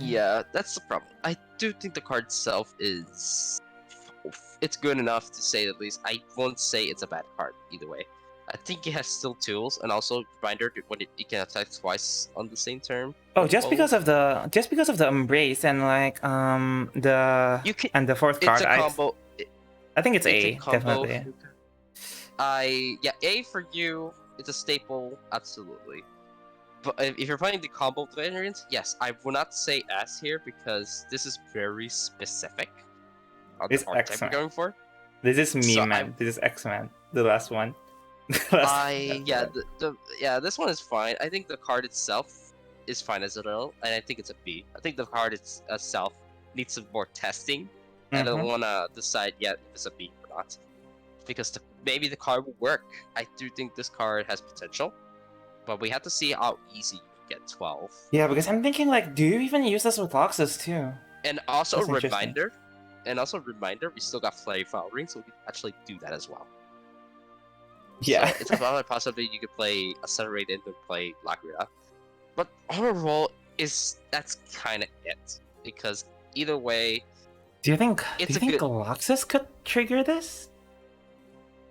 Yeah, that's the problem. I do think the card itself it's good enough to say at least. I won't say it's a bad card either way. I think it has still tools, and also reminder when it can attack twice on the same turn. Oh, just because of the embrace and like the fourth card, It's a combo. I think it's It's A a combo. definitely. A for you. It's a staple, absolutely. But if you're playing the combo variant, yes, I will not say S here because this is very specific on It's the archetype X-Men. you're going for. This is me, So man. This is X-Men, the last one. This one is fine. I think the card itself is fine as well, and I think it's a B. I think the card itself needs some more testing. I don't want to decide yet if it's a B or not, because maybe the card will work. I do think this card has potential, but we have to see how easy you can get 12. Yeah, because I'm thinking like, do you even use this with Loxus too? And also That's interesting. reminder, we still got Flurry Flowering, so we can actually do that as well. Yeah. So it's a lot of possibility you could play Accelerate and play Lagrita. But overall, that's kind of it. Because either way, Do you think It's a Loxus could trigger this?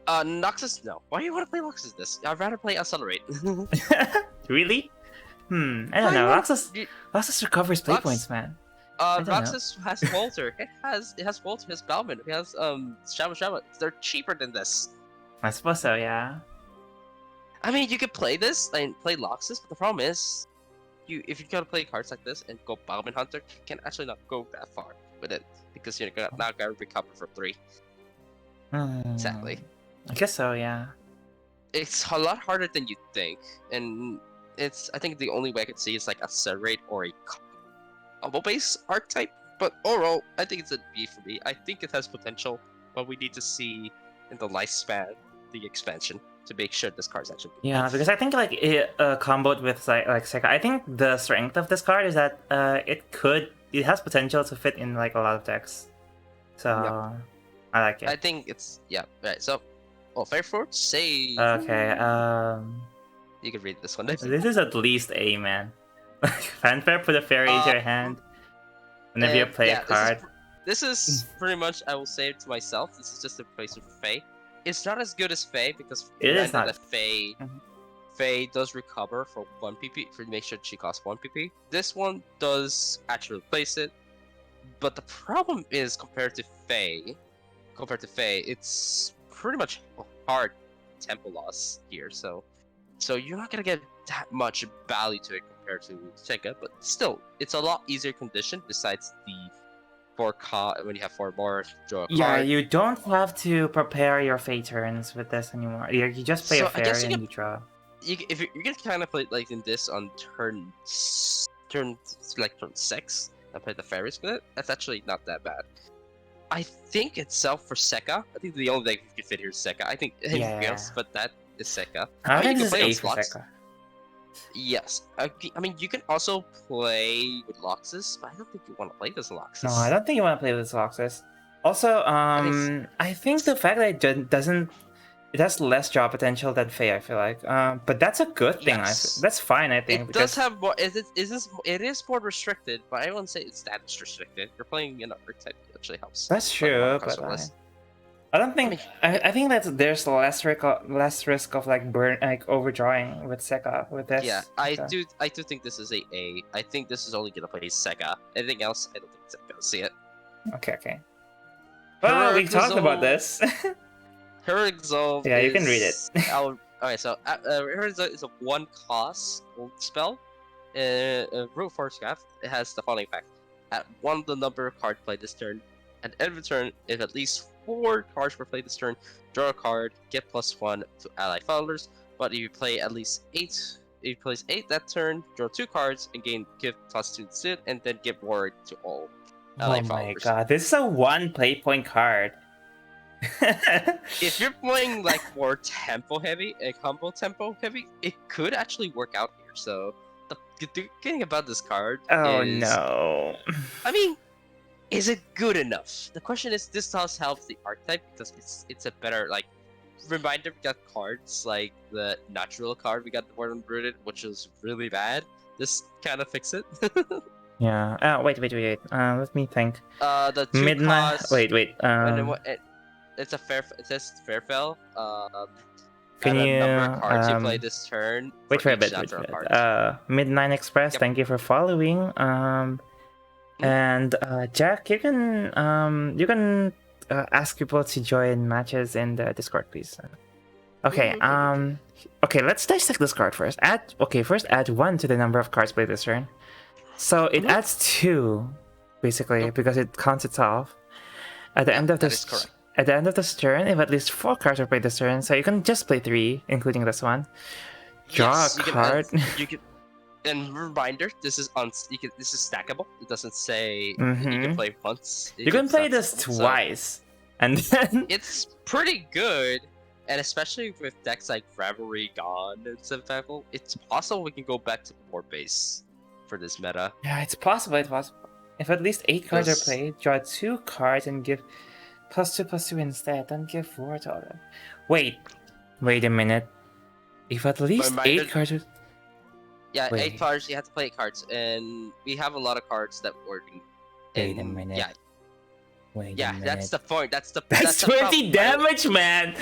Noxus, no. Why do you want to play Noxus this? I'd rather play Accelerate. Really? I don't know. Loxus recovers play points, man. I don't know. Noxus has Walter. It has Walter, it has Balman, it has Shama. They're cheaper than this. I suppose so, yeah. I mean, you could play this and play Loxus, but the problem is, if you're gonna play cards like this and go Balman Hunter, you can actually not go that far with it because you're not gonna recover for 3. Exactly. I guess so, yeah. It's a lot harder than you think, and I think the only way I could see is like a Serrate or a combo base archetype. But overall, I think it's a B for me. I think it has potential, but we need to see in the lifespan the expansion to make sure this card's actually good. Yeah, because I think like it comboed with like Seka. I think the strength of this card is that it has potential to fit in like a lot of decks. So I like it. I think it's right. So, Fairford, say Okay, you can read this one. this is at least A, man. Fanfare, put a fairy into your hand whenever you play a card. This is pretty much, I will say it to myself, this is just a replacement for Faye. It's not as good as Faye because It is not. that Faye does recover for 1 PP, to make sure she costs 1 PP. This one does actually replace it, but the problem is compared to Faye, it's pretty much hard tempo loss here, so you're not gonna get that much value to it compared to Sega, but still, it's a lot easier condition besides when you have 4 more, draw a Yeah, card. you don't have to prepare your fate turns with this anymore. You just play a So I guess fairy you and can you draw. if you can kind of play like in this on turn like turn 6 and play the fairies with it. That's actually not that bad. I think itself for Sekka. I think the only deck you can fit here is Sekka. I think anything Yeah. else, but that is Sekka. I mean, think you this can is play A on for slots. Sekka. Yes, I mean you can also play with Loxus, but I don't think you want to play this Loxus. No, I don't think you want to play with Loxus. Also, I think the fact that it has less draw potential than Faye, I feel like. But that's a good thing. Yes. That's fine, I think. It because does have more. It is more restricted, but I wouldn't say it's that restricted. You're playing an archetype that actually helps. That's Playing true, one but customless. I don't think. I I think that there's less risk of like overdrawing with Sekka with this. Yeah, I do think this is a A. I think this is only gonna play Sega. Anything else, I don't think it's gonna see it. Okay. Well, we Heroic talked about Resolve. this. Heroic Resolve. Yeah, you can read it. Alright, so Heroic Resolve is a 1-cost gold spell. Root Force Graph. It has the following effect: at 1 the number of cards played this turn, at the end of the turn, if at least 4 cards were played this turn, draw a card, get +1 to ally followers. But if you play at least 8, if you place 8 that turn, draw 2 cards and give +2 to sit, and then give ward to all ally Oh my followers. god, this is a 1 play point card. If you're playing like more tempo heavy, combo tempo heavy, it could actually work out here. So the good thing about this card Oh is, no. I mean, is it good enough? The question is, this does help the archetype because it's a better like reminder. We got cards like the natural card we got the Warden Rooted, which is really bad. This kind of fix it. Yeah. Wait. Let me think. The 2 Midnight. cost. Wait. It's a fair. It says Fairfell. Can and you? a number of cards you play this turn. Wait for a each bit. natural card. Midnight Express. Yep. Thank you for following. And Jack, you can ask people to join matches in the Discord, please. Okay. Okay. Let's dissect this card first. Add 1 to the number of cards played this turn. So it adds 2, basically, because it counts itself. At the end of that this, is correct. At the end of this turn, if at least 4 cards are played this turn, so you can just play 3, including this one. Draw Yes, a card. You can. And reminder, this is this is stackable. It doesn't say you Mhm. can play once. You can play this stackable, so twice, and then it's pretty good, and especially with decks like Revelry Gone and stuff. It's possible we can go back to more base for this meta. yeah, it's possible. If at least 8 cards are Yes. played, draw 2 cards and give +2/+2 instead. Don't give 4 to all of them. Wait a minute. If at least Reminder- 8 cards are... Yeah, Wait. 8 cards. You have to play 8 cards, and we have a lot of cards that were. Wait a minute. Yeah, Wait a yeah, minute. that's the point. That's That's the 20 problem, right? damage, man!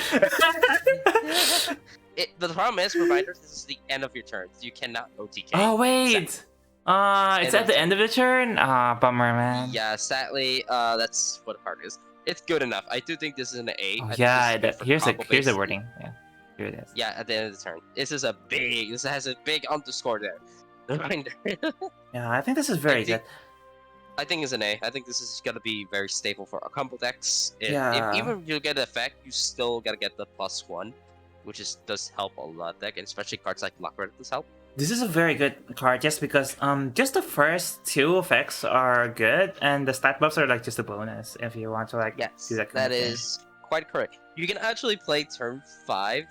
The problem is, reminder, this is the end of your turn. You cannot OTK. Oh, wait! It's End at of the end of the turn? Bummer, man. Yeah, sadly, that's what the card is. It's good enough. I do think this is an A. Oh, I think yeah, this is good for here's combo-based. the wording. Yeah, here it is. Yeah, at the end of the turn. This has a big underscore there. Reminder. Yeah, I think this is very good. I think it's an A. I think this is gonna be very stable for a combo decks. Yeah. If even if you get the effect, you still gotta get the +1, which does help a lot deck, and especially cards like Lockred does help. This is a very good card just because just the first 2 effects are good and the stat buffs are like just a bonus if you want to like Yes, do that kind that of thing. is quite correct. You can actually play turn 5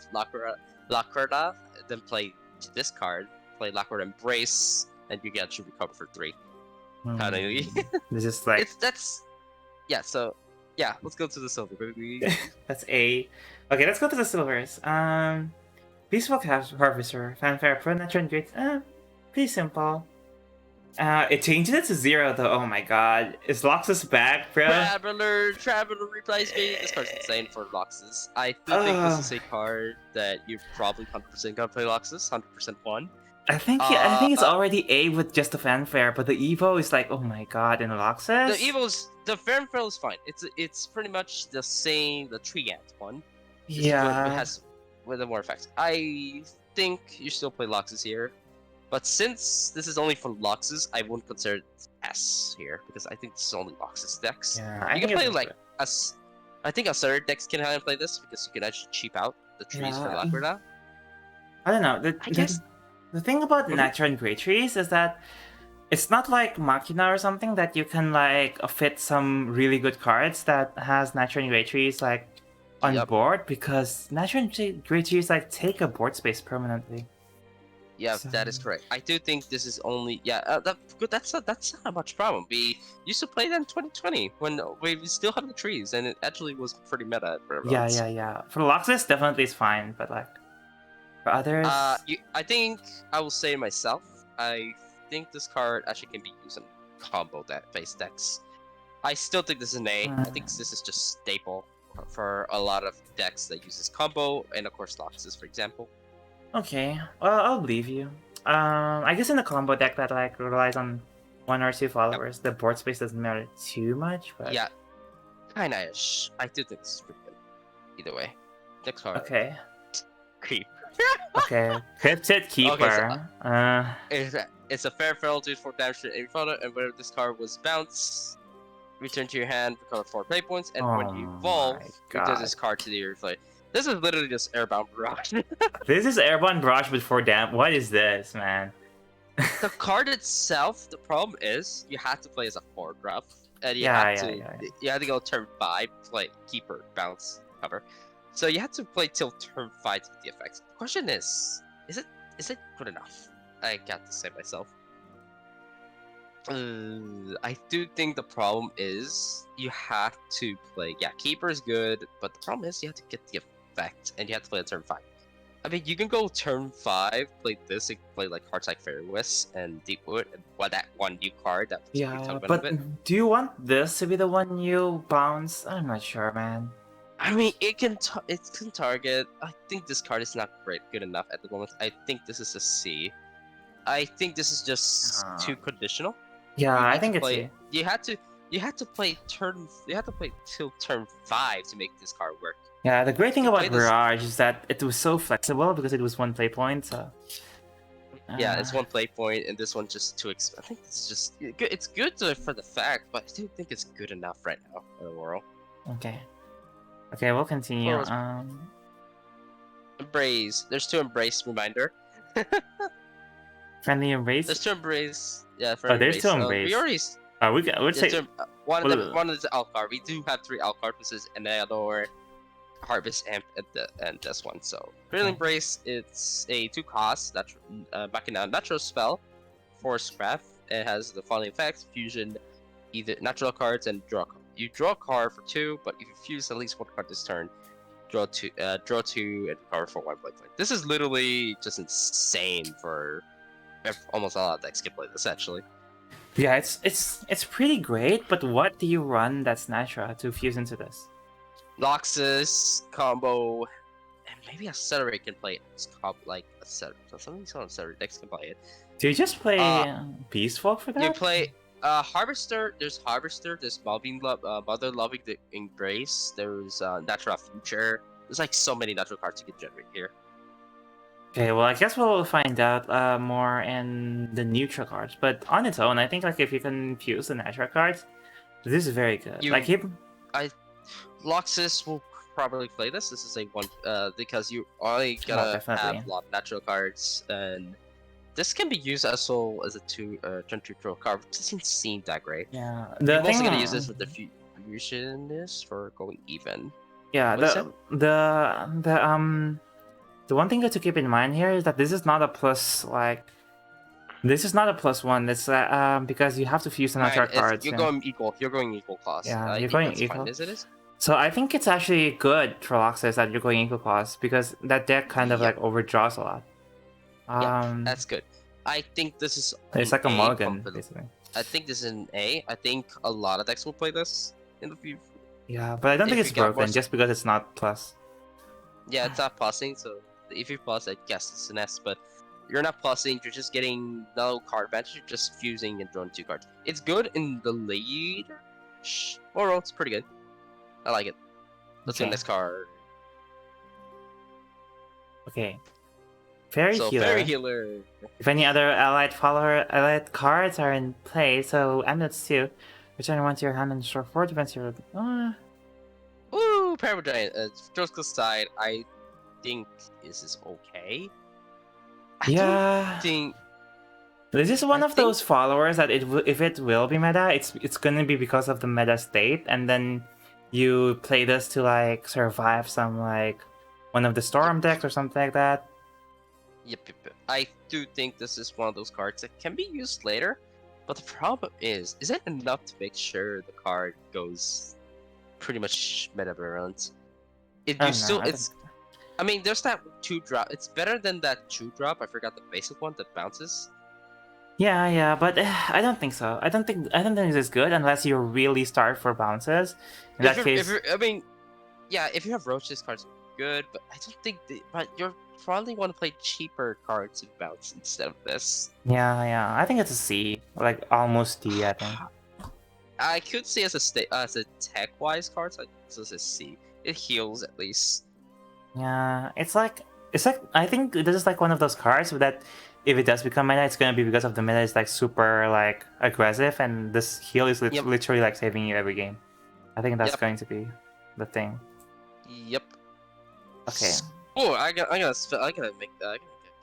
Lakrada, then play this card, play Lakrada Embrace, and you can actually recover for 3. Kinda. This is like Yeah. So yeah, let's go to the silver. that's A. Okay, let's go to the silvers. Peaceful Harvester, Fanfare, Furniture and Great. Pretty simple. It changes it to 0 though. Oh my god, is Loxus back, bro? Traveler replays me. This card's insane for Loxus. I do think this is a card that you're probably 100% gonna play Loxus. 100% one. I think it's already A with just the Fanfare, but the Evo is like, oh my god, in Loxus. The Fanfare is fine. It's pretty much the same. The Treant one. It's Yeah. It has with the more effects. I think you still play Loxus here, But since this is only for Luxus, I wouldn't consider it S here because I think this is only Luxus decks. Yeah, I You think can play it's like us. I think other decks can handle play this because you can actually cheap out the trees for Yeah. Lakrita. I don't know. I guess. The thing about Mhm. Nature and Great Trees is that it's not like Machina or something that you can like fit some really good cards that has Nature and Great Trees like on Yep. board because Nature and Great Trees like take a board space permanently. Yeah, So- that is correct. I do think this is only that's not much problem. We used to play that in 2020 when we still had the trees, and it actually was pretty meta for Yeah, months. yeah. For Luxus, definitely is fine, but like for others, I think I will say myself. I think this card actually can be used in combo based decks. I still think this is an A. I think this is just staple for a lot of decks that uses combo, and of course Luxus, for example. okay. Well, I'll believe you. I guess in the combo deck that like relies on one or two followers, the board space doesn't matter too much. But Yeah, kinda ish. I do think this is pretty good. Either way, next card. okay, Creep. okay. Cryptid Keeper. It's a fair fail to 4 damage to any photo, and whenever this card was bounced, return to your hand, recover 4 play points, and when you Oh evolve, my return this God. card to your play. This is literally just Airbound Barrage. This is Airborne Barrage with 4 damn. What is this, man? The card itself, the problem is you have to play as a 4 drop, and you Yeah, have yeah. you have to go turn 5, play Keeper, bounce, cover. So you have to play till turn 5 to get the effects. The question is it good enough? I got to say myself. I do think the problem is you have to play. Yeah, Keeper is good, but the problem is you have to get the effect, and you have to play on turn 5. I mean, you can go turn 5, play this, and play like cards like Fairy Wisp and Deepwood, and that one new card that puts Yeah, free but benefit. do you want this to be the one you bounce? I'm not sure, man. I mean, it can target. I think this card is not good enough at the moment. I think this is a C. I think this is just too conditional. Yeah, You I need think to it's play. C. You had to play till turn 5 to make this card work. Yeah, the great thing You about play this- Mirage is that it was so flexible because it was 1 play point, so... Yeah, it's 1 play point, and this one's just too I think it's just good. It's good for the fact, but I don't think it's good enough right now in the world. Okay. Okay, we'll continue. Or was- Embrace. There's 2 embrace reminder. Friendly Embrace? There's 2 embrace. Yeah, for Oh, there's 2 embrace. Embrace. We already. we'd There's say... 2 one of well, them. One is Alcard. We do have 3 Alcard. This is Anador, Harvest Amp, and this one. So, Friendly Okay. Embrace. It's a 2 cost. Backing out natural spell, Force Craft. It has the following effects: fusion, either natural cards and draw. You draw a card for 2, but if you fuse at least 1 card this turn, draw 2, and recover for 1 play point. This is literally just insane for almost all decks can play this actually. Yeah, it's pretty great, but what do you run that's Nashra to fuse into this? Loxus combo, and maybe Accelerate can play it. Like Accelerate. So some of these Accelerate decks can play it. Do you just play Beast Folk for that? You play Harvester. There's Harvester. There's Mother Loving the Embrace. There's Natural Future. There's like so many natural cards you can generate here. Okay, well, I guess we'll find out more in the neutral cards. But on its own, I think like if you can fuse the natural cards, this is very good. Loxus will probably play this. This is a 1 because you only gonna definitely. have a lot of natural cards, and this can be used also as a 2 turn 2 draw card, which doesn't seem that great. Yeah, I'm also gonna use this with the fusionist for going even. Yeah, What is the one thing to keep in mind here is that this is not a plus like. This is not a +1. It's because you have to fuse the natural cards. You're going equal. You're going equal cost. Yeah, I you're think going that's equal. Fine as it is. So I think it's actually good for Loxus that you're going equal cost because that deck kind of like overdraws a lot. Yeah, that's good. I think this is. It's like a mulligan, probably. basically. I think this is an A. I think a lot of decks will play this in the future. Yeah, but I don't think If it's you get more broken just because it's not plus. Yeah, it's not plussing, so if you plus, I guess it's an S, but you're not plussing, you're just getting no card advantage, you're just fusing and drawing 2 cards. It's good in the later. Overall, it's pretty good. I like it. Let's get Okay. next card. Okay. Fairy So Healer. Fairy Healer. If any other allied cards are in play, so amulets too. Return one to your hand and store 4 defense your. Ooh, Parable Giant. Jokes aside, I think this is okay. I Yeah. don't think. This is one I of those followers that if it will be meta, it's gonna be because of the meta state, and then you play this to like survive some like one of the storm decks or something like that. Yep. I do think this is one of those cards that can be used later, but the problem is it enough to make sure the card goes pretty much meta balance? I mean, there's that 2-drop. It's better than that 2-drop. I forgot the basic one that bounces. Yeah, but I don't think so. I don't think this is good unless you really start for bounces. In that case, If you have Roach, this card's good, but I don't think. But you're probably want to play cheaper cards with bounce instead of this. yeah. I think it's a C, like almost D. I think. I could see as a tech-wise card, so this is a C. It heals at least. Yeah, it's like I think this is like one of those cards that if it does become meta, it's gonna be because of the meta is like super like aggressive, and this heal is literally like saving you every game. I think that's going to be the thing. Yep. Okay. Oh, I gotta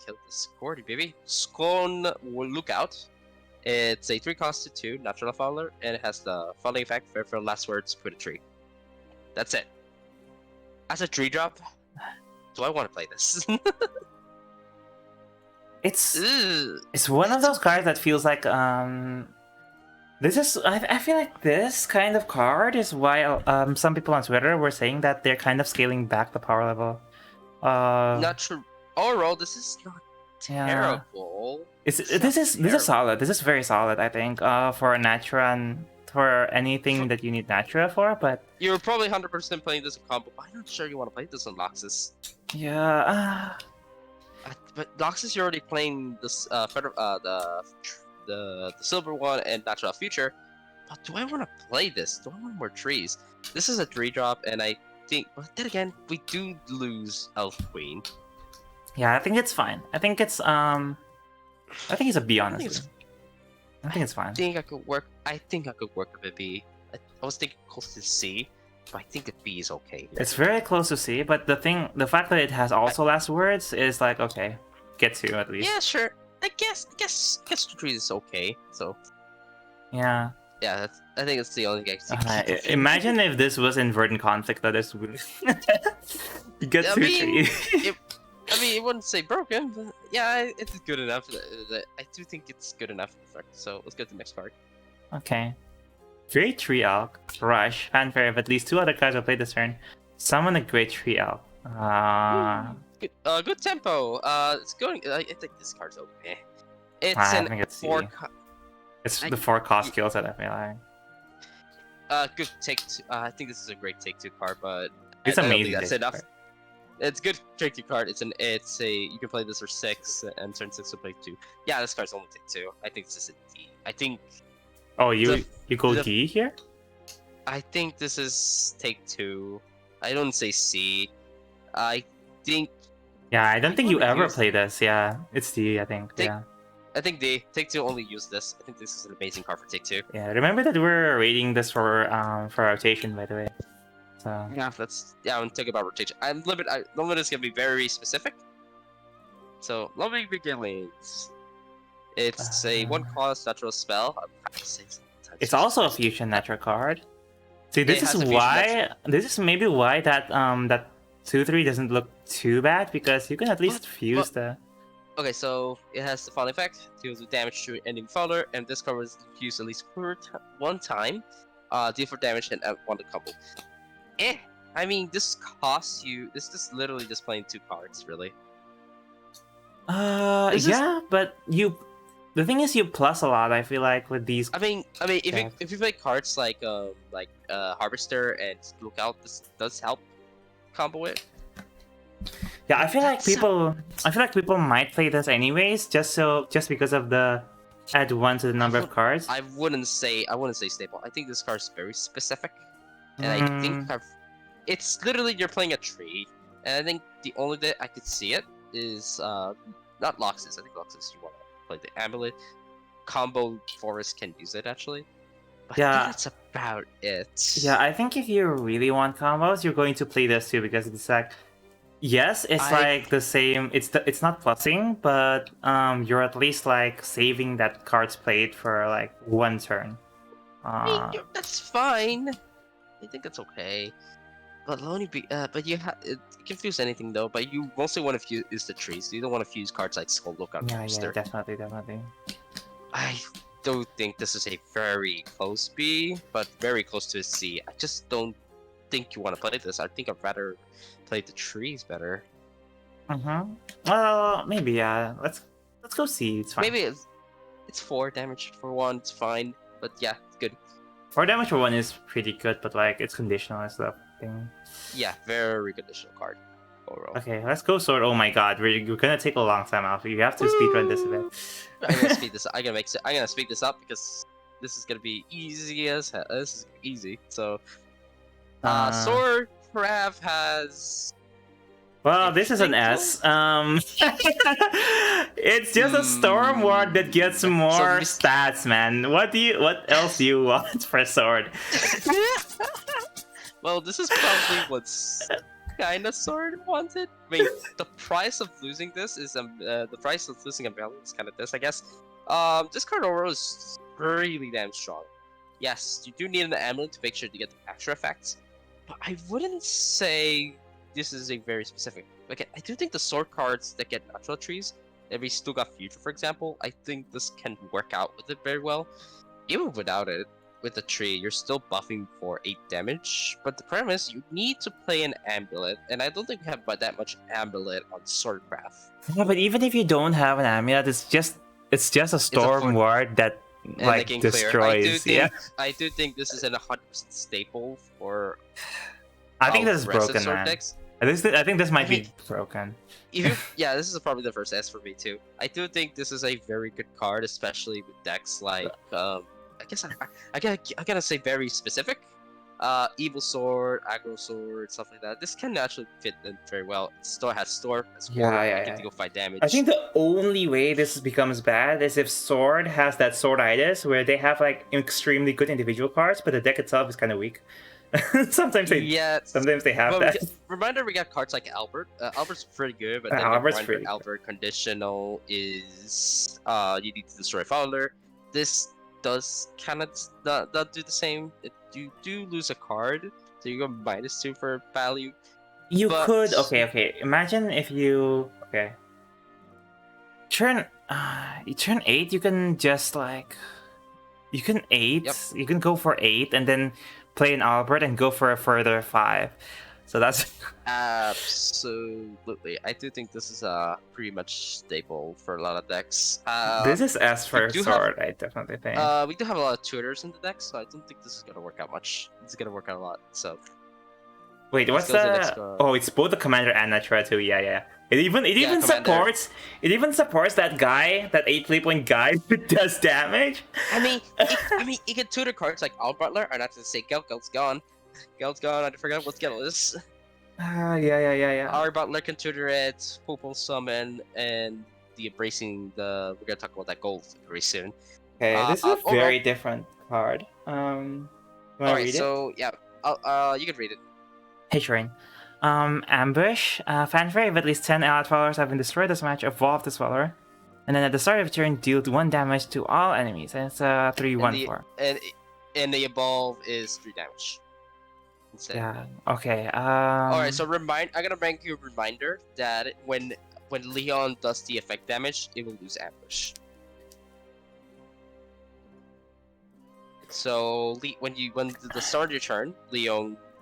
kill this Cordy, baby. Scorn Lookout. It's a 3-cost to 2 natural follower, and it has the following effect: for last words, put a tree. That's it. As a 3-drop, do I want to play this? It's one of those cards that feels like this is I feel like this kind of card is why some people on Twitter were saying that they're kind of scaling back the power level. Not true. Overall, this is not terrible. This is solid. This is very solid, I think. For a Natura and for anything that you need Natura for, but you're probably 100% playing this in combo. I'm not sure you want to play this on Loxus. Yeah. But Loxus, you're already playing this the silver one and Natural Future. But do I want to play this? Do I want more trees? This is a 3-drop, and I think. But then again, we do lose Elf Queen. Yeah, I think it's fine. I think it's a B, honestly. I think it's fine. I think I could work with a B. I was thinking close to C, but I think a B is okay. It's very close to C, but the fact that it has also last words is like, okay, get 2 at least. Yeah, sure. I guess the 3 is okay. So. Yeah. Yeah, I think it's the only thing I can see. Imagine if this was in Verdant Conflict, that is weird. You get 2 3. I mean, it wouldn't say broken, but yeah, it's good enough. I do think it's good enough. So let's go to the next card. Okay. Great Tree Elk, Rush, Fanfare. If at least 2 other cards will play this turn, summon a Great Tree Elk. Good tempo. It's going. I think this card's okay. It's I think it's 4. It's the 4-cost kill set, I feel like. Good take. I think this is a great take 2 card, but it's amazing. That's enough. Card. It's good take 2 card. You can play this for 6 and turn 6 to play 2. Yeah, this card's only take 2. I think this is a D. I think. Oh, you go D here? I think this is take 2. I don't say C. I think. Yeah, I don't think you ever play this. Yeah, it's D. I think. I think D. Take 2 only use this. I think this is an amazing card for take 2. Yeah, remember that we're rating this for rotation, by the way. So yeah, I'm talking about rotation. Limit is gonna be very specific. So Loving Beginnings. It's a 1-cost natural spell. It's also a fusion natural card. See, this is maybe why that 2/3 doesn't look too bad, because you can at least fuse the. Okay, so it has the following effect: deals with damage to ending follower, and this card is used at least one time. Deal for damage and add 1 to combo. I mean, this costs you. This is literally just playing 2 cards, really. But the thing is, you plus a lot. I feel like with these. I mean, if you play cards like Harvester and Lookout, this does help combo it. Yeah, I feel like people might play this anyways, just because of the add 1 to the number of cards. I wouldn't say staple. I think this card is very specific, and I think it's literally you're playing a tree, and I think the only that I could see it is not Loxus. I think Loxus you want to play the amulet. Combo Forest can use it actually. But I Yeah. think that's about it. Yeah, I think if you really want combos, you're going to play this too because it's like, yes, it's like the same. It's not plussing, but you're at least like saving that card's played for like one turn. I mean, that's fine. I think that's okay. But but you confuse anything though. But you mostly want to fuse the trees. You don't want to fuse cards like Skull Lookout. Yeah, definitely. I don't think this is a very close B, but very close to a C. I just don't think you want to play this. I think I'd rather play the trees better. Well, maybe yeah. Let's go see. It's fine. Maybe it's 4 damage for 1. It's fine. But yeah, it's good. 4 damage for 1 is pretty good, but like it's conditional and stuff. Thing. Yeah, very conditional card. Overall. Okay, let's go sword. Oh my god, we're gonna take a long time, Alphy. You have to speedrun this a bit. I'm gonna speed this. I'm gonna speed this up because this is gonna be easy as hell. This is easy. So, sword Crav has. Well, this is an S. It's just a storm ward that gets more stats, man. What else do you want for sword? Well, this is probably what's kind of sword wanted. I mean, the price of losing this is the price of losing a value is kind of this, I guess. This card overall is really damn strong. Yes, you do need an amulet to make sure to get the extra effects, but I wouldn't say this is a very specific. Okay, I do think the sword cards that get natural trees, if we still got future, for example, I think this can work out with it very well. Even without it, with the tree, you're still buffing for 8 damage. But the problem is, you need to play an amulet, and I don't think we have that much amulet on Swordcraft. Yeah, but even if you don't have an amulet, it's just a storm ward that like destroys. I do think this is an 100% staple for. I think this is broken, man. Decks. I think this might be broken. Yeah, this is probably the first S for me too. I do think this is a very good card, especially with decks like I guess I gotta say very specific. Evil Sword, Aggro Sword, stuff like that. This can actually fit in very well. It still has Store as well. Get to go fight damage. I think the only way this becomes bad is if Sword has that Sworditis, where they have like extremely good individual cards, but the deck itself is kind of weak. sometimes they have that. Reminder, we got cards like Albert. Albert's pretty good, but then Albert conditional is you need to destroy Fowler. This does kind of not do the same. You do lose a card, so you go -2 for value. You could okay. Imagine if you turn 8. You can just like you can 8. Yep. You can go for 8 and then play an Albert and go for a further 5. So that's absolutely. I do think this is pretty much staple for a lot of decks. This is S for sword, I definitely think. We do have a lot of tutors in the deck, so I don't think this is gonna work out much. It's gonna work out a lot. So wait, what's that? Oh, it's both the commander and Natura too. Yeah. It even supports that guy, that 8 play point guy who does damage. I mean, you can tutor cards like All Butler, or not to say Gel's gone. Gel's gone. I forgot what Gel is. Yeah. Our Butler can tutor it, Purple Summon, and the Embracing the. We're gonna talk about that gold very soon. Okay, this is a very different card. Alright, so yeah, you can read it. Hey, Train. Ambush. Fanfare, if at least 10 allied followers have been destroyed this match, evolve this follower. And then at the start of turn, deal 1 damage to all enemies. And it's a 3/1/4. And the evolve is 3 damage. Instead. Yeah. Okay. Alright, so I'm gonna make you a reminder that when Leon does the effect damage, it will lose ambush. So when the start of your turn,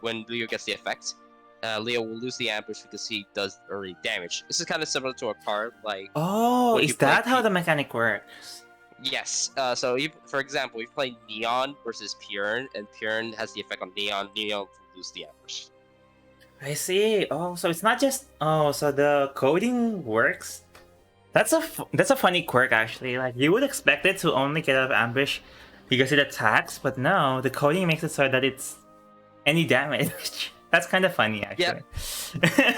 when Leo gets the effect, Leo will lose the ambush because he does early damage. This is kind of similar to a card like. Oh, is that how the mechanic works? Yes. So for example, we play Neon versus Purn, and Purn has the effect on Neon. Neon will lose the ambush. I see. Oh, so it's not just. Oh, so the coding works. That's a funny quirk actually. Like you would expect it to only get out of ambush because it attacks, but no, the coding makes it so that it's any damage. That's kind of funny, actually.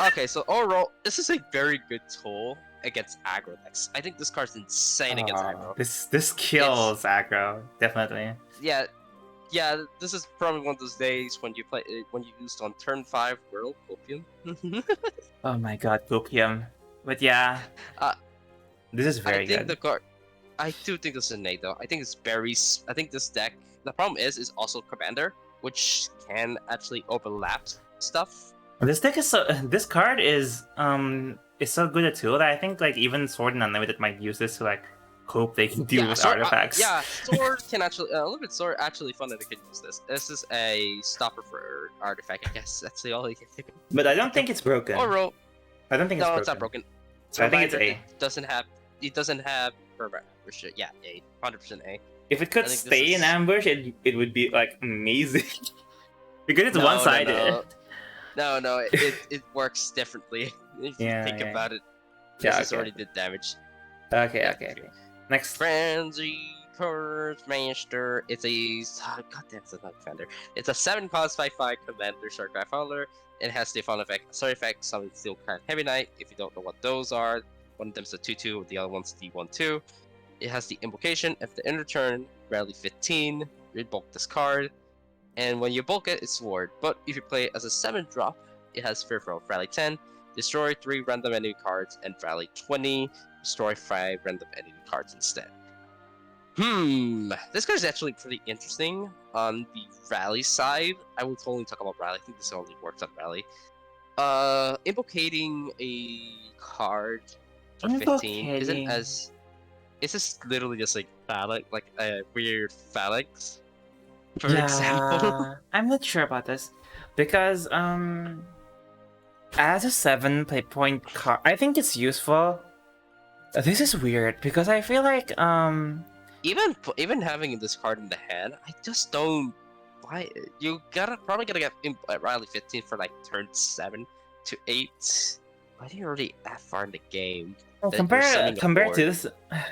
Okay, so overall, this is a very good tool against aggro decks. I think this card's insane against aggro. This kills aggro, definitely. Yeah, yeah. This is probably one of those days when you play when you used on turn 5 World Copium. Oh my god, Copium. But yeah, Uh, this is very I think good. the card. I do think this is innate though. I think it's very. I think this deck. The problem is also Commander, which can actually overlap stuff. This deck is so. This card is so good a tool that I think like even Sword and Unlimited might use this to like hope they can deal with Sword, artifacts. Sword can actually a little bit. Sword actually fun that they can use this. This is a stopper for artifact. I guess that's the only. But I don't think it's broken. Or I don't think no, it's broken. it's not broken. So I think it's A. It doesn't have. It doesn't have. Yeah, A. 100% A. If it could stay in ambush, it would be like amazing. Because it's one-sided. No, it works differently. If you think about it, this already did damage. Okay. Next. Frenzy Curse Master. It's a goddamn, it's not Commander. It's a 7-cost 5/5 Commander Starcraft Howler. It has the fun effect, sorry effect, Summon Steel Card Heavy Knight. If you don't know what those are, one of them's a 2/2, the other one's the 1/2. It has the invocation. If the end of turn, rally 15, you bulk this card. And when you bulk it, it's Sword. But if you play it as a 7-drop, it has Fearful. Rally 10, destroy 3 random enemy cards, and rally 20, destroy 5 random enemy cards instead. This card is actually pretty interesting on the rally side. I will totally talk about rally. I think this only works on rally. Invocating a card for 15 isn't as... It's just literally just like phalanx, like a weird phalanx. For example. I'm not sure about this. Because as a 7 play point card, I think it's useful. This is weird because I feel like even having this card in the hand, I just don't. Why you probably gotta get Riley 15 for like turn 7 to 8. Why are you already that far in the game? Well, compared to this,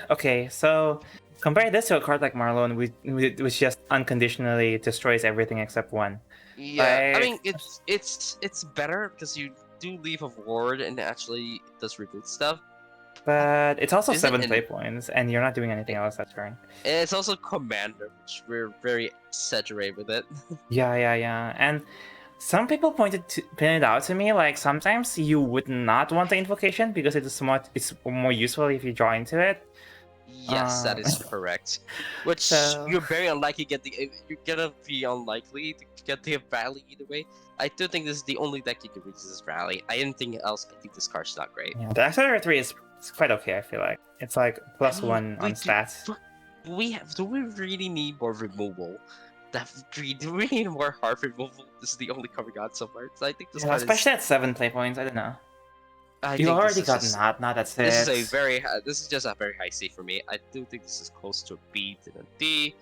okay, so compare this to a card like Marlon, which just unconditionally destroys everything except 1. Yeah, like... I mean it's better because you do leave a ward and actually does reboot stuff. But it's also 7 play points, and you're not doing anything else that turn. It's also Commander, which we're very saturated with it. Yeah. And some people pointed it out to me, like sometimes you would not want the invocation because it's more useful if you draw into it. Yes, that is correct. Which you're very unlikely you're gonna be unlikely to get the rally either way. I do think this is the only deck you can reach this rally. Anything else, I think this card's not great. Yeah, the Accelerator 3 is quite okay, I feel like. It's like +1 on stats. Do we really need more removal? Do we need more hard removal? This is the only card we got so far. So I think this card especially at 7 play points, I don't know. You already got not at 6. This is this is just a very high C for me. I do think this is close to a B to a D.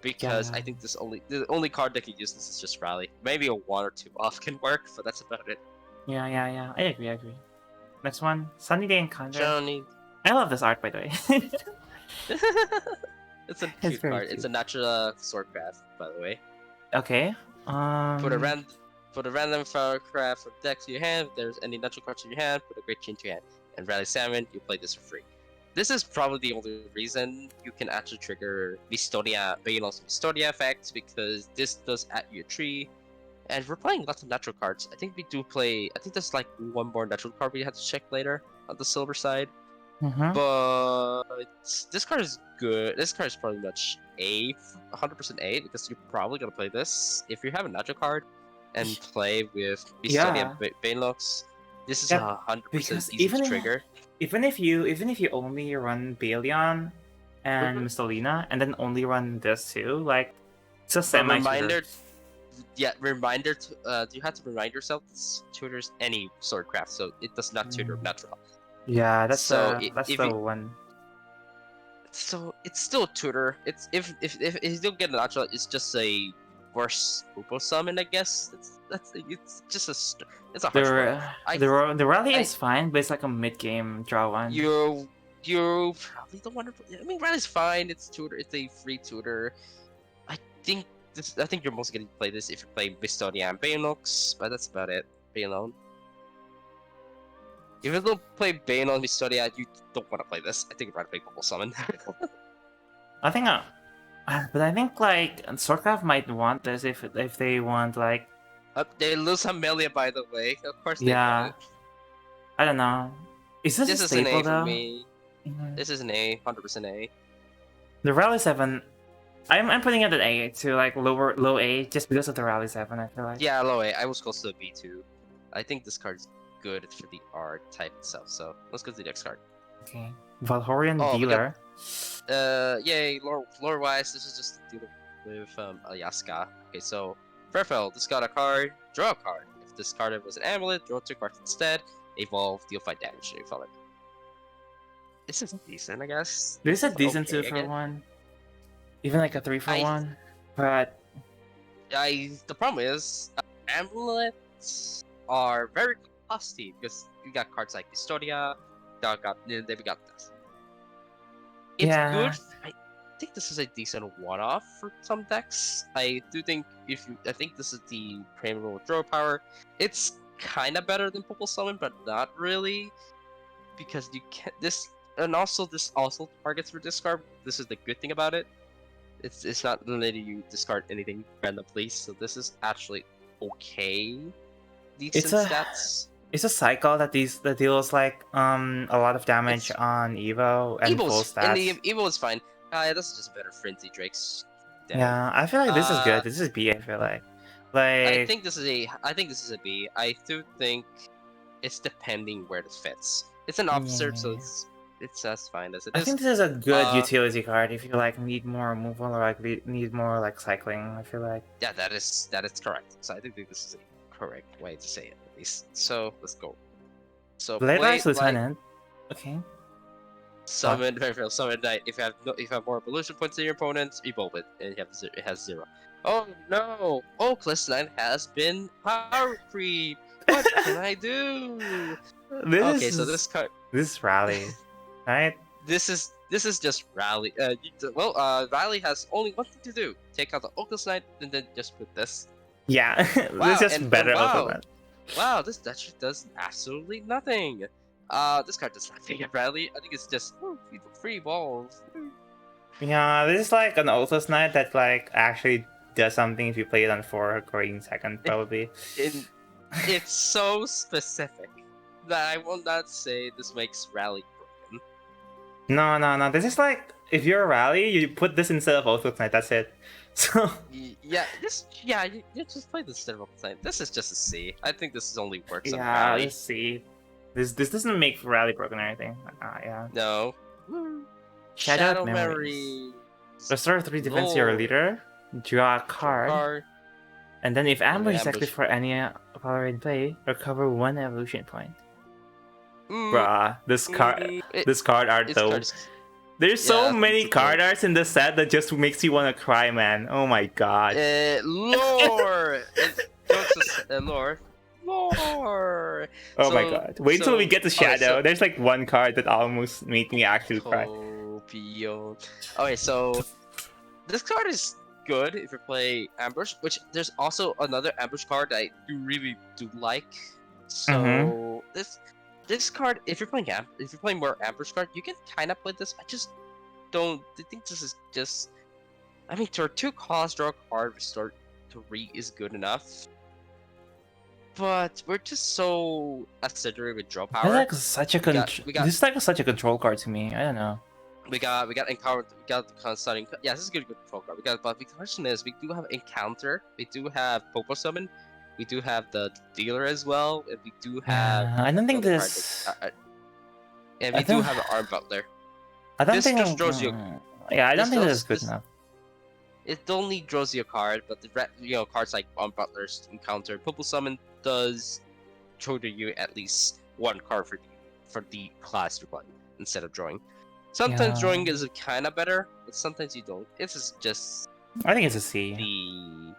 Because I think the only card that can use this is just Rally. Maybe a 1 or 2 off can work, but that's about it. Yeah. I agree. Next one, Sunny Day Encounter. Johnny. I love this art, by the way. It's a cute card. It's a natural swordcraft, by the way. Okay. Put a random craft for decks you have. If there's any natural cards in your hand, put a great chain to your hand. And Rally Salmon, you play this for free. This is probably the only reason you can actually trigger Veilon's Mystonia effect, because this does add you a tree. And we're playing lots of natural cards. I think we do play. I think there's like one more natural card we have to check later on the silver side. But this card is good. This card is probably much A, 100% A, because you're probably gonna play this if you have a natural card and play with Mystonia Veilon's. This is 100% easy to trigger. Even if you only run Balion and Mistolina and then only run this too, like it's a reminder. Yeah, reminder. You have to remind yourself this tutors any swordcraft, so it does not tutor natural. Yeah, that's the one. So it's still a tutor. It's if you don't get a natural, it's just a worse Upo summon, I guess. It's just a harsh one. The rally is fine, but it's like a mid game draw one. You probably don't want to. I mean, rally's fine. It's tutor. It's a free tutor. I think I think you're most gonna play this if you're playing Bistonia and Baynox, but that's about it. Baylon. If you don't play Baylon Bistonia, you don't want to play this. I think you'd rather play Bubble Summon. I think, but I think like Swordcraft might want this if they want like, They lose Amelia, by the way. Of course they yeah, want it. I don't know. Is this This a is an staple A for though? me. Mhm. This is an A, 100% A. The Rally 7, I'm putting it at A to like low A just because of the Rally 7. I feel like. Yeah, low A. I was close to a B too. I think this card's good for the art type itself. So let's go to the next card. Okay. Valhorian Oh, we got- Dealer. Yay, lore wise, this is just a deal with Ayaska. Okay, so Fairfell, discard a card, draw a card. If this card was an amulet, draw 2 cards instead. Evolve, deal 5 damage to your opponent. This is decent, I guess. This is a It's decent okay, 2 I for guess. 1. Even like a 3 for I- 1. But The problem is amulets are very costly because you got cards like Historia, then we got this. It's Yeah. good. I think this is a decent one-off for some decks. I do think I think this is the premium draw power. It's kind of better than Purple Summon, but not really, because you can't this also targets for discard. This is the good thing about it. It's not letting you discard anything randomly, so this is actually okay. Decent a- stats. it's a cycle that deals like a lot of damage It's- on Evo and full Evo's stats. Evo is fine. This is just better Frenzy Drake's. deck. Yeah, I feel like this is Uh, good. This is B. I feel like. I think this is a B. I do think it's depending where it fits. It's an officer, so Yeah. it's as fine as it I is. think this is a good Uh, utility card if you like need more removal or like need more like cycling. I feel like. Yeah, that is correct. So I think this is a correct way to say it, at least. So let's go. So Blade play Rise Lieutenant. Okay. summon Fairfield, summon Knight. If you have more evolution points than your opponent, evolve it, and it has 0. Oh no! Oakless Knight has been power creep. What can I do? This Okay, is so this card. this is Rally, right? This is just Rally. Rally has only one thing to do: take out the Oakless Knight, and then just put this. Yeah, Wow, this is just and better wow. Ultimate. Wow, this actually does absolutely nothing. This card does not take a Rally. I think it's just free balls. Yeah, this is like an Ultimate Knight that like actually does something if you play it on 4 green second probably. It's so specific that I will not say this makes Rally broken. No. This is like if you're a Rally, you put this instead of Ultimate Knight. That's it. So Yeah, you just play this instead of Ultimate. This is just a C. I think this is only works on yeah, Rally. let's see. This doesn't make Rally broken or anything. Yeah. No. Shadow Memory. Memories. Restore 3 defense to your Lord. leader. Draw a card. And then if ambush is active ambush. for any color in play, recover 1 evolution point. Mm, Bruh, this card art this though. card is- There's so yeah, many it's a card arts in the set that just makes you want to cry, man. Oh my god. Lore. Lore. Lore. Oh my so- god. Wait till so- we get to okay, Shadow. so- There's like one card that almost made me actually cry. Copion. Okay, so this card is good if you play Ambush, which there's also another Ambush card that I really do like. So Mhm. this card, if you're playing more Ambush card, you can kind of play this. I just don't. I think this is just. I mean, for 2 cost, draw a card, restore 3 is good enough. But we're just so acidic with draw This power. is like such a we got- this is like such a control card to me. I don't know. We got encounter. We got starting. Yeah, this is good control card. But the question is, we do have encounter. We do have Popo summon. We do have the dealer as well, and we do have. I don't think another card this. that- and I we do don't- have an arm butler. I don't this think. just draws you- Yeah, I don't this think draws- this is good this- enough. It only draws you a card, but the cards like arm butlers encounter Popo summon does show to you at least 1 card for the class you're playing instead of drawing. Sometimes Yeah. drawing is kind of better, but sometimes you don't. This is just I think it's a C. the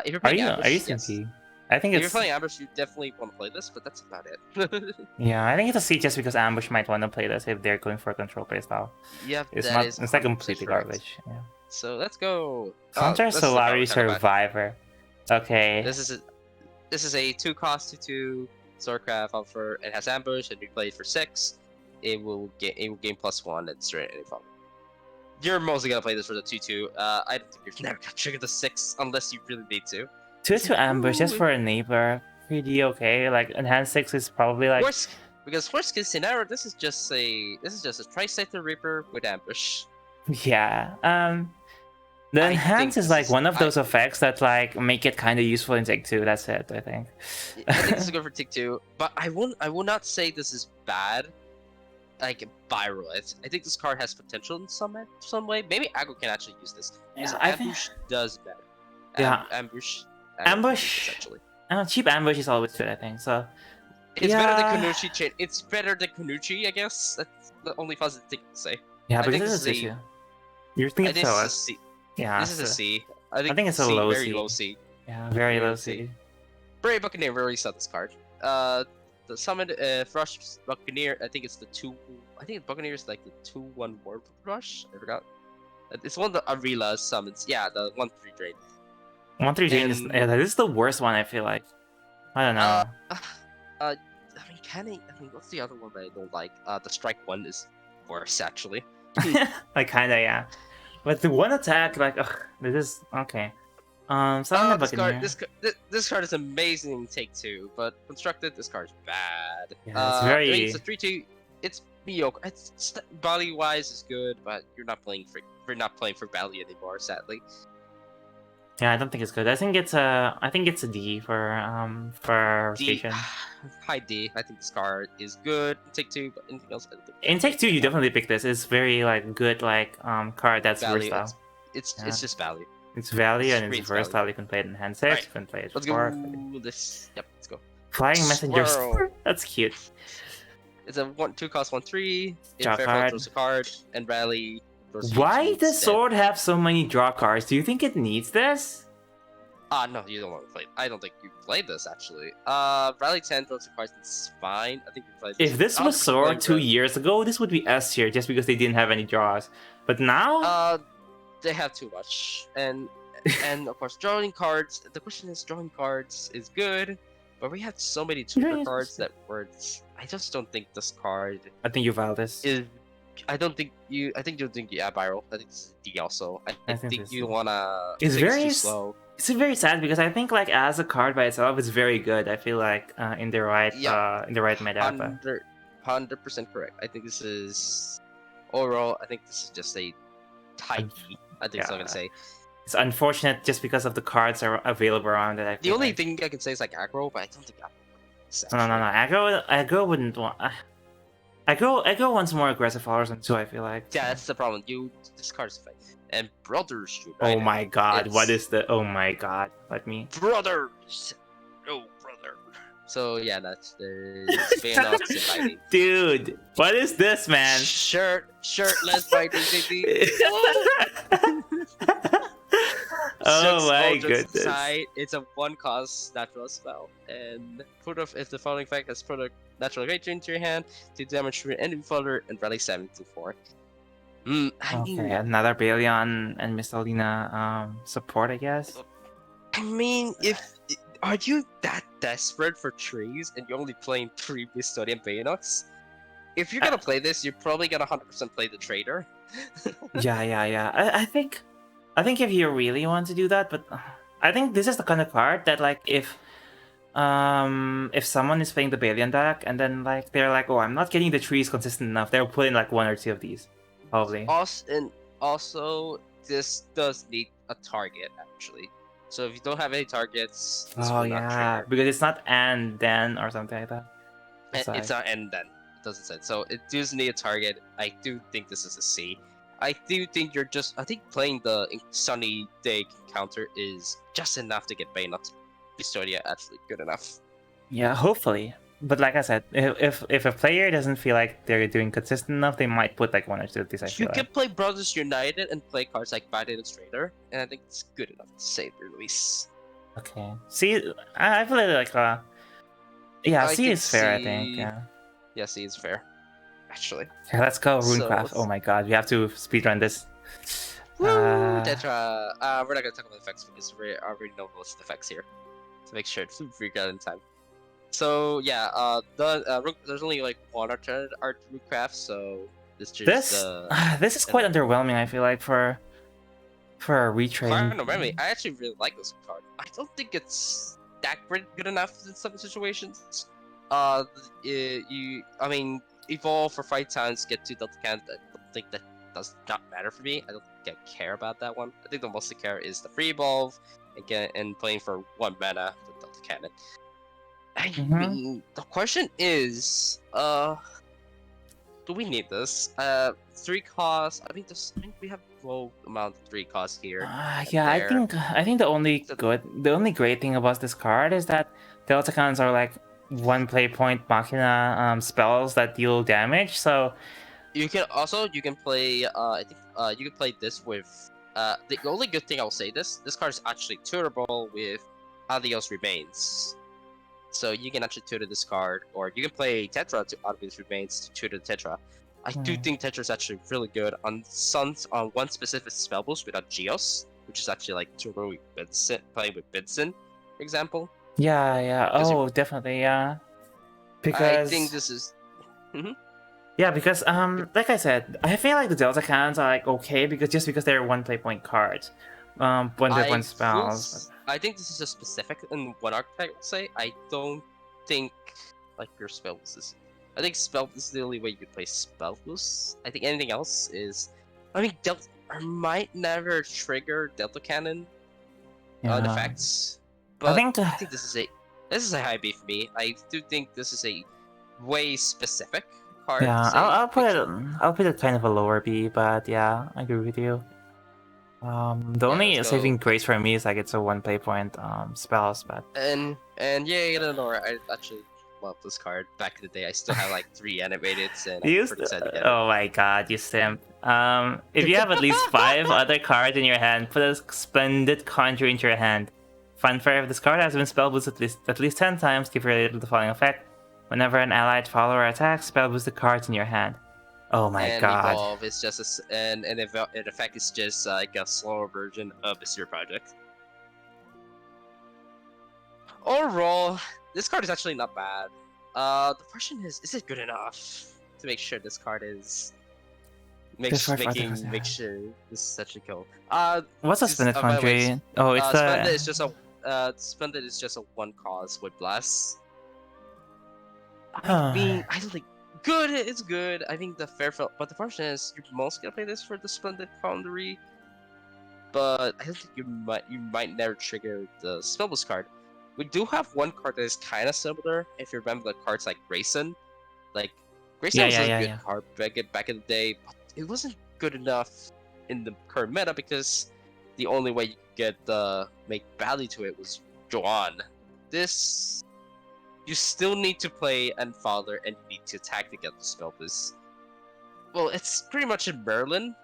if you're Are playing you Ambush, are you yes. C? I think If you're it's playing Ambush, you definitely want to play this, but that's about it. yeah. I think it's a C just because Ambush might want to play this if they're going for a control playstyle. Yep, It's that not. is It's like 100% completely correct. garbage. Yeah. So let's go. Counter This is a Solari kind of bad. Survivor. Okay. This is a 2 cost 2/2 Swordcraft offer. It has ambush, and we play it for 6. It will gain +1 and straight any problem. You're mostly gonna play this for the 2/2. I don't think you're never gonna trigger the 6 unless you really need to. 2/2 ambush just Ooh. for a neighbor. Pretty okay. Like enhanced 6 is probably like Worst case scenario, this is just a Tri-Sector Reaper with ambush. yeah. The I enhance think is this like is- one of I- those effects that like make it kind of useful in Take 2. That's it. I think. I think this is good for Tick 2, but I will not say this is bad. Like viral, I think this card has potential in some way. Maybe aggro can actually use this. Because Yeah, I think- ambush does better. Yeah. Ambush. Ambush- Essentially. Cheap ambush is always good. I think so. It's better than Yeah. Kanuchi chain. It's better than Kanuchi, I guess. That's the only positive thing to say. Yeah, I because think this this is is issue. a- You're I thinking think so. this is a C. Yeah. This is a so- C. I think it's a C, low very C. low C. Yeah, very Very low C. C. Brave Buccaneer really saw this card. The summoned Rush Buccaneer. I think it's the 2. I think Buccaneer is like the 2/1 Warp Rush. I forgot. It's one of the Arila summons. Yeah, the 1/3 drain. 1/3 Drain is And- yeah, this is the worst one. I feel like. I don't know. I mean, what's the other one that I don't like? The Strike 1 is worse actually. Like kinda yeah. But the one attack, like, ugh, this is okay. Summon the Buccaneer. This card is amazing in Take 2, but constructed, this card is bad. Yeah, it's I very- mean, it's a 3/2. It's mediocre. It's body wise is good, but you're not playing for value anymore, sadly. Yeah, I don't think it's good. I think it's a D for D, rotation. high D. I think this card is good in Take 2, but anything else, I don't think. In Take 2, you definitely pick this. It's very like good like card that's value. versatile. It's Yeah. just value. It's value and Street it's versatile. value. You can play it in hand 6, Right. you can play it Let's 4. go. This. Yep. Let's go. Flying Messenger. Swirl. That's cute. It's a 2 cost 1/3. Draw Fairfield card. throws a card and rally. throws Why features does instead. Sword have so many draw cards? Do you think it needs this? No, you don't want to play. I don't think you played this actually. Rally 10 throws a card. It's fine. I think you played. If this was Sword 2 years ago, this would be S tier just because they didn't have any draws. But now, They have too much, and of course drawing cards. The question is, drawing cards is good, but we have so many super Very cards that words. I just don't think this card I think you valid this. is. I think you think yeah, Viral. I think this is D also. I think think this you is- wanna. It's think very too s- slow. It's very sad because I think like as a card by itself, it's very good. I feel like in the right meta. But 100% correct. I think this is overall. I think this is just a tight. I think that's what I'm gonna say. it's unfortunate just because of the cards are available around it. I The feel only like. thing I can say is like aggro, but I don't think aggro. No. Aggro wouldn't want. Aggro wants more aggressive followers than 2. I feel like. Yeah, that's the problem. This card's fake. And Brothers United. Oh my god! What It's- is the? Oh my god! Let me. Brothers. Oh brother. So yeah, that's the Bayanox inviting. Dude, what is this, man? Shirtless fighting baby. Oh my All jokes goodness! aside, it's a 1-cost natural spell, and if the following effect has put a natural creature into your hand to damage your enemy folder and rally 7 to 4. I Okay, mean, another Balion and Mistalina support, I guess. Are you that desperate for trees and you're only playing 3 Bistonian Bayanox? If you're gonna play this, you're probably gonna 100% play the trader. Yeah. I think if you really want to do that, but I think this is the kind of card that like if someone is playing the Balion deck and then like they're like, oh, I'm not getting the trees consistent enough, they'll put in like 1 or 2 of these, probably. Also, this does need a target actually. So if you don't have any targets, this Oh will not yeah, trigger. because it's not and then or something like that. It's not and then. It doesn't say. So it does need a target. I do think this is a C. I do think I think playing the Sunny Day counter is just enough to get Baynox Pistoria actually good enough. Yeah, hopefully. But like I said, if a player doesn't feel like they're doing consistent enough, they might put like 1 or 2 of these. I You feel can like. play Brothers United and play cards like Bad Illustrator, and I think it's good enough to say the release. Okay. C, I feel like yeah, I C think is fair. I think. C. Yeah. Yeah, C is fair, actually. Okay, let's go So, Runecraft. Oh my god, we have to speedrun this. woo, Tetra. We're not gonna talk about effects because we already know most of the effects here. To make sure to figure out in time. So yeah, there's only like one alternate art to Rootcraft, so this is This the this is quite underwhelming. I feel like for a retrain. kind of memory. I actually really like this card. I don't think it's that good enough in some situations. I mean, evolve for 5 times, get 2 Delta Cannons. I don't think that does not matter for me. I don't think I care about that one. I think the most I care is the free evolve and playing for 1 mana with Delta Cannon. I Mhm. mean, the question is, do we need this? 3 costs. I think we have low amount of 3 costs here. Yeah, there. I think the only great thing about this card is that Delta Cannons are like 1 play point Machina spells that deal damage. So You can play. I think you can play this with. The only good thing I'll say this card is actually tunable with Adios Remains. So you can actually tutor this card, or you can play Tetra to Adios Remains to tutor Tetra. I do think Tetra is actually really good on one specific spell boost without Geos, which is actually like Turo Benson, playing with Benson, for example. yeah. Because Oh, definitely, yeah. I Because think this is. yeah, because like I said, I feel like the Delta Cannons are like okay because they're 1 play point cards, 1 play point spells. I think this is a specific in one archetype. I would say I don't think like your spell boost is. I think spell boost is the only way you can play spell boost. I think anything else is. I mean, I might never trigger Delta Cannon Yeah. effects, but I think this is a high B for me. I do think this is a way specific card. yeah, to say, I'll put make it sure- I'll put it kind of a lower B, but yeah, I agree with you. The Yeah, only let's saving go. grace for me is like it's a 1 play point spells, but And yeah, you know, I actually love this card. Back in the day, I still have like 3 animated, and I'm pretty excited to get it. oh my god, you simp. If you have at least 5 other cards in your hand, put a splendid conjure into your hand. Fun fact: if this card has been spell boosted at least 10 times, give related to the following effect. Whenever an allied follower attacks, spell boost the cards in your hand. Oh my and god. evolve is just an effect is just like a slower version of the Seer Project. Overall, this card is actually not bad. The question is it good enough to make sure this card is make sure this is actually cool. What's a splendid by the way, conjure? Oh, it's Splendid is just a Splendid is just a 1 cause with Bless. I mean, I think good. It's good. I think the but the question is, you're mostly gonna play this for the Splendid Foundry. But I don't think you might never trigger the Spellboost card. We do have one card that is kind of similar. If you remember the cards like Grayson, was a good card back in the day, but it wasn't good enough in the current meta because the only way you could get make value to it was Joan. This you still need to play Father and you need to attack to get the spell boost. Well, it's pretty much in Merlin.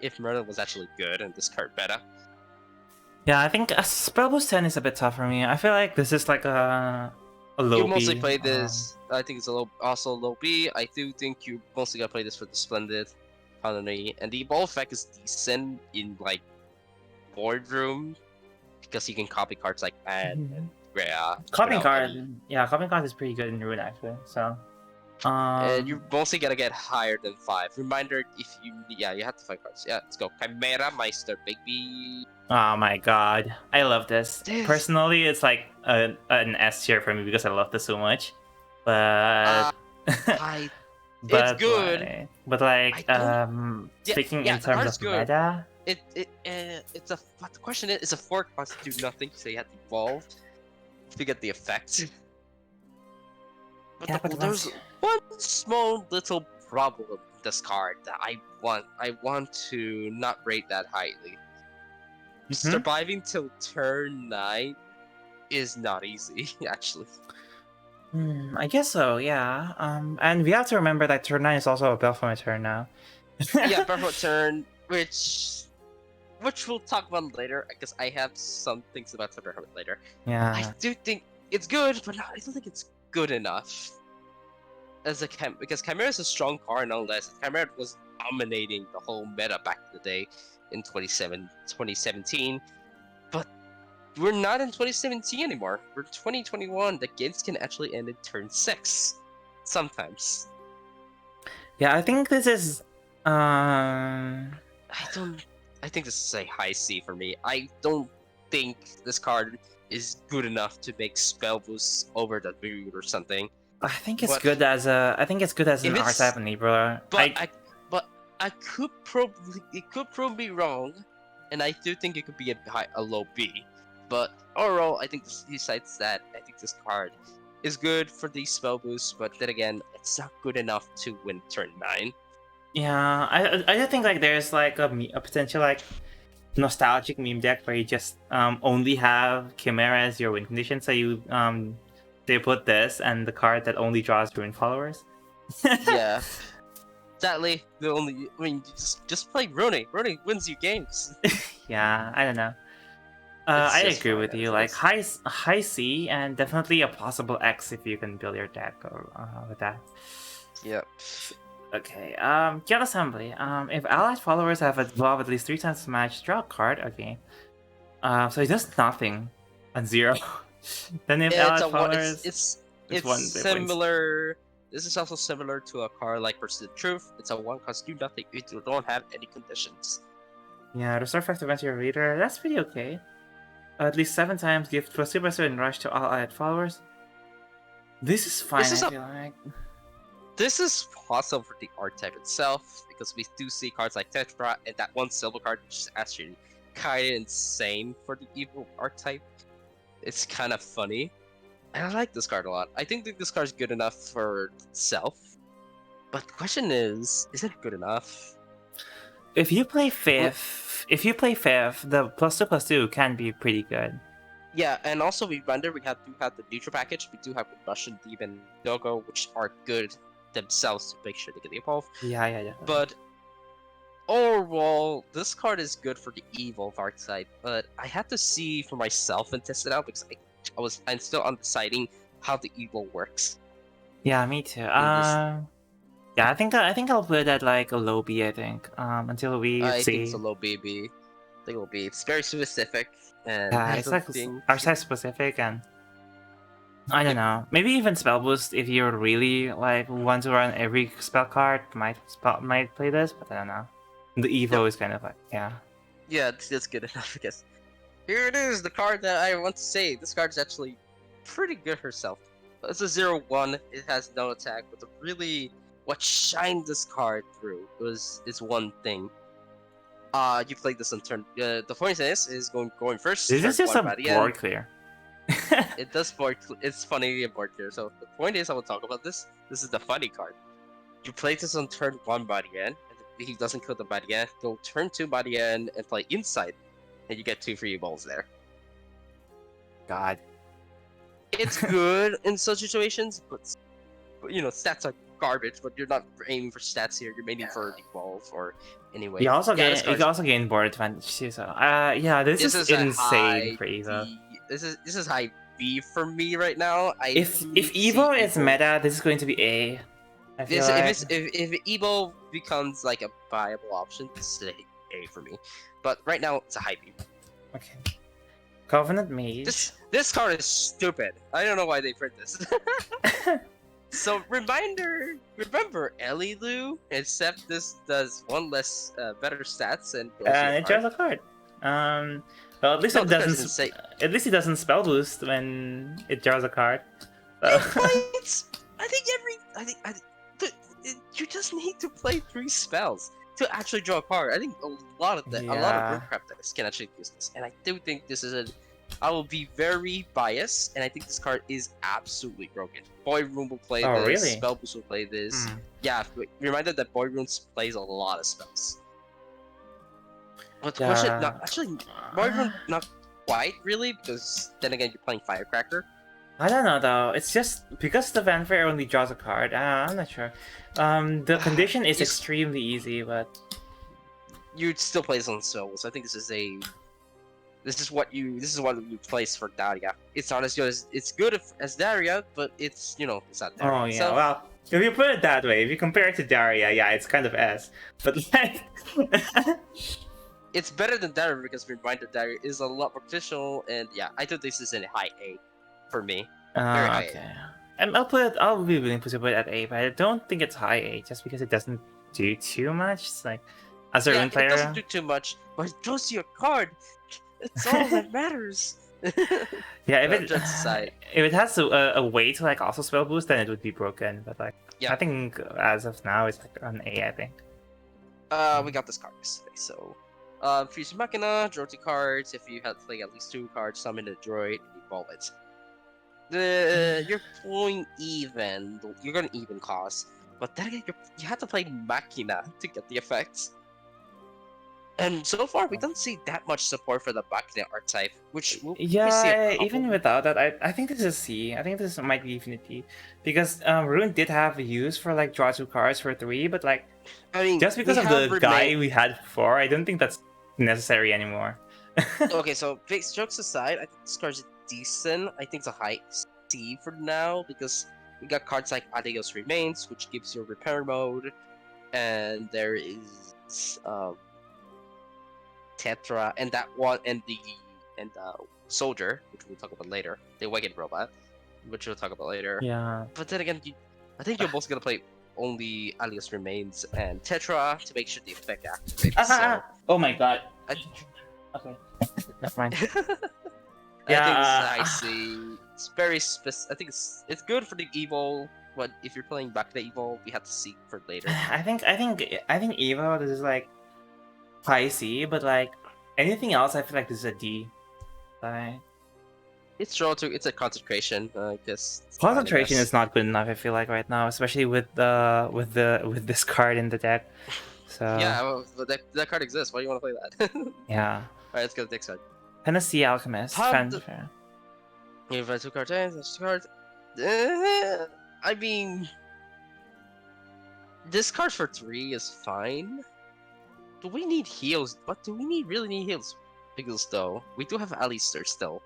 If Merlin was actually good in this card meta. Yeah, I think a spell boost 10 is a bit tough for me. I feel like this is like a low You mostly B. play this. I think it's also low B. I do think you mostly gotta play this for the Splendid Economy, and the evolve effect is decent in like Boardroom because you can copy cards like Anne and Rhea. Copying card is pretty good in Rune actually. So, and you mostly gotta get higher than 5. Reminder, if you have to 5 cards. Yeah, let's go. Chimera Meister, baby. oh my god, I love this. Personally, it's like an S tier for me because I love this so much. But it's good. Speaking in terms of meta, but the question is, it's a 4 cost to do nothing, so you have to evolve to get the effect. But there's one small little problem with this card that I want to not rate that highly. Surviving till turn 9 is not easy, actually. I guess so, yeah. And we have to remember that turn 9 is also a Baphomet turn now. Yeah, Baphomet turn, which which we'll talk about later, because I have some things about Thunder Hermit later. I Yeah. do think it's good, but I don't think it's good enough. As a because Chimera is a strong card nonetheless. Chimera was dominating the whole meta back in the day in 2017. But we're not in 2017 anymore. We're 2021. The games can actually end in turn 6. Sometimes. Yeah, I think this is I think this is a high C for me. I don't think this card is good enough to make spell boosts over the root or something. I think it's But good as an if it's- R-type enabler. But I could probably be wrong, and I do think it could be a low B. But overall, I think besides that, I think this card is good for these spell boosts. But then again, it's not good enough to win turn 9. Yeah, I just think like there's like a potential like nostalgic meme deck where you just only have Chimera as your win condition, so you they put this and the card that only draws ruin followers. Yeah. Sadly, you just play Rooney. Rooney wins you games. Yeah, I don't know. It's I just agree fine with as you. it Like is. high C and definitely a possible X if you can build your deck or, with that. Yep. Okay. Guild Assembly. If allied followers have evolved at least 3 times a match, draw a card. Okay. So it does nothing on 0. Then if It's allied followers, it's one hit points. similar. This is also similar to a card like Pursuit of Truth. It's a 1 cost do nothing. You don't have any conditions. Yeah, restore 5 events to your reader. That's pretty okay. At least 7 times, give +2/+2 and rush to all allied followers. This is fine, This is I a- feel like. This is possible for the archetype itself, because we do see cards like Tetra and that one silver card, which is actually kind of insane for the evil archetype. It's kind of funny. And I like this card a lot. I think that this card is good enough for itself. But the question is it good enough? If you play fifth, the +2/+2 can be pretty good. Yeah, and also we do have the neutral package. We do have the Russian Demon Dogo, which are good themselves to make sure they get the evolve. Yeah. But overall, this card is good for the evil archetype. But I had to see for myself and test it out because I'm still undeciding how the evil works. Yeah, me too. Yeah, I think I'll put it at like a low B. I think until we I see. think it's a low BB. I think it will be. It's very specific, and Yeah, I it's don't like think our size specific, and I don't know. Maybe even spell boost if you really like want to run every spell card might play this, but I don't know. The Evo is kind of like yeah. Yeah, that's good enough, I guess. Here it is, the card that I want to say. This card is actually pretty good herself. It's a 0/1. It has no attack, but what shined this card through is one thing. You played this on turn. The point is going first. This is turn just a one by the end. board clear. It does board. It's funny in board clear. So the point is, I will talk about this. This is the funny card. You play this on turn 1 by the end, and he doesn't kill them by the end. Go turn 2 by the end and play inside, and you get 2 free balls there. God. It's good in such situations, but stats are garbage. But you're not aiming for stats here. You're aiming for the evolve or anyway. You also this gain card's- gain board advantage too. So yeah, this is a insane high for Evo. D. This is high B for me right now. If do see Evo is meta, this is going to be A. I feel if Evo becomes like a viable option, this is A for me. But right now it's a high B. okay. Covenant Mage. This card is stupid. I don't know why they print this. So remember Elilu, except this does 1 less better stats and goes to your It draws card. a card. Well, at least No, it this card doesn't. insane. At least it doesn't spell boost when it draws a card. It So. fights. I think you just need to play 3 spells to actually draw a card. I think a lot of Yeah. Warcraft decks can actually use this, and I do think this is I will be very biased, and I think this card is absolutely broken. Boy Room will play Oh, this. really? Spellboost will play this. Hmm. Yeah, reminded that Boy Room plays a lot of spells. But the Yeah. question, Boy Room not quite really, because then again you're playing Firecracker. I don't know though. It's just because the Fanfare only draws a card. I'm not sure. The condition is It's- extremely easy, but you'd still play this on Souls. I think this is what you place for Daria. It's not as good as as Daria, but it's it's not Daria. Oh yeah, So, well, if you put it that way, if you compare it to Daria, yeah, it's kind of S. But like, it's better than Daria because Reminder Daria is a lot more traditional, and yeah, I think this is a high A for me. Very high A. okay. I'll be willing to put it at A, but I don't think it's high A just because it doesn't do too much. It's like, as a Yeah, rune it player, doesn't do too much, but it draws you a card. It's all that matters. yeah, if it Jokes aside. if it has a way to like also spell boost, then it would be broken. But like, Yeah. I think as of now, it's like an A. I think. We got this card yesterday, so Fuchsia Machina, draw 2 cards. If you had to play at least 2 cards, summon a droid and evolve it. You're pulling even. You're gonna even cost, but then again, you have to play Machina to get the effects. And so far, we don't see that much support for the Machina archetype, which we'll see Yeah, a couple. even without that, I think this is C. I think this might be Infinity, because Rune did have a use for like draw 2 cards for 3, but like I mean, just because we of the have guy we had before, I don't think that's necessary anymore. Okay, so big jokes aside, I think this card's decent. I think it's a high C for now because we got cards like Adios Remains, which gives you a repair mode, and there is Tetra and that one and the Soldier, which we'll talk about later, the Wagon Robot, which we'll talk about later. Yeah. But then again, I think you're mostly gonna play only Alias Remains and Tetra to make sure the effect activates. So Oh my god. I, Okay. Never mind. I think Yeah. it's see. It's very specific. I think it's good for the Evo, but if you're playing back the Evo, we have to see for later. I think Evo, this is like high C, but like anything else, I feel like this is a D. Like, It's draw to. It's a concentration. I guess. it's fine, I concentration guess. is not good enough. I feel like right now, especially with this card in the deck. So Yeah, well, that card exists. Why do you want to play that? yeah. Alright, let's go to the next card. Tennessee Alchemist. Pub- Fanfare. You have 2 cards, that's 2 cards. I mean, this card for 3 is fine. Do we need heals? But do we really need heals? Because though, we do have Alistair still.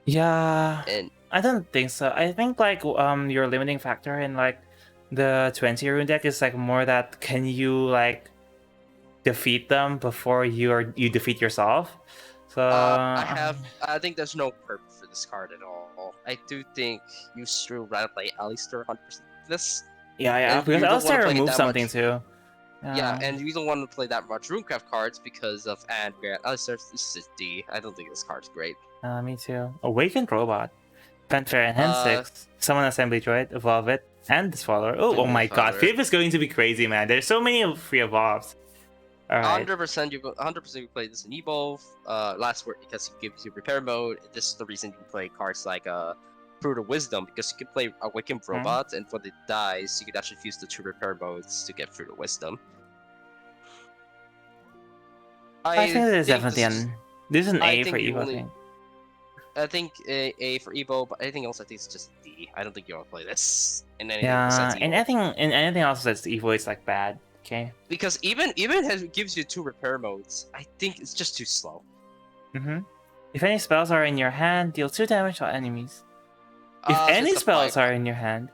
Yeah, And I don't think so. I think like your limiting factor in like the 20 rune deck is like more that can you like defeat them before you defeat yourself. So I think there's no purpose for this card at all. I do think you should rather play Alistair 100% this. yeah, and because you don't wanna Alistair play it removes that something much. too. Yeah, and you don't want to play that much Runecraft cards because of Andrea. Alistair, this is D. I don't think this card's great. Me too. Awakened Robot. Fanfare and Hand 6. Summon Assembly Droid, evolve it, and this follower. Oh my god, Follower. Fib is going to be crazy, man. There's so many free evolves. Alright. 100% you play this in Evolve. Last word because it gives you repair mode. This is the reason you play cards like Fruit of Wisdom because you can play Awakened Robot, and when it dies, you can actually use the 2 repair modes to get Fruit of Wisdom. I think it is definitely this is- this is an I A think for you Evo, I only- think. I think A for Evo, but anything else I think it's just D. I don't think you want to play this in any Yeah, sense. and anything else that's Evo is like bad. Okay. Because even gives you 2 repair modes. I think it's just too slow. If any spells are in your hand, deal 2 damage to enemies. If any It's a spells 5 are in your hand,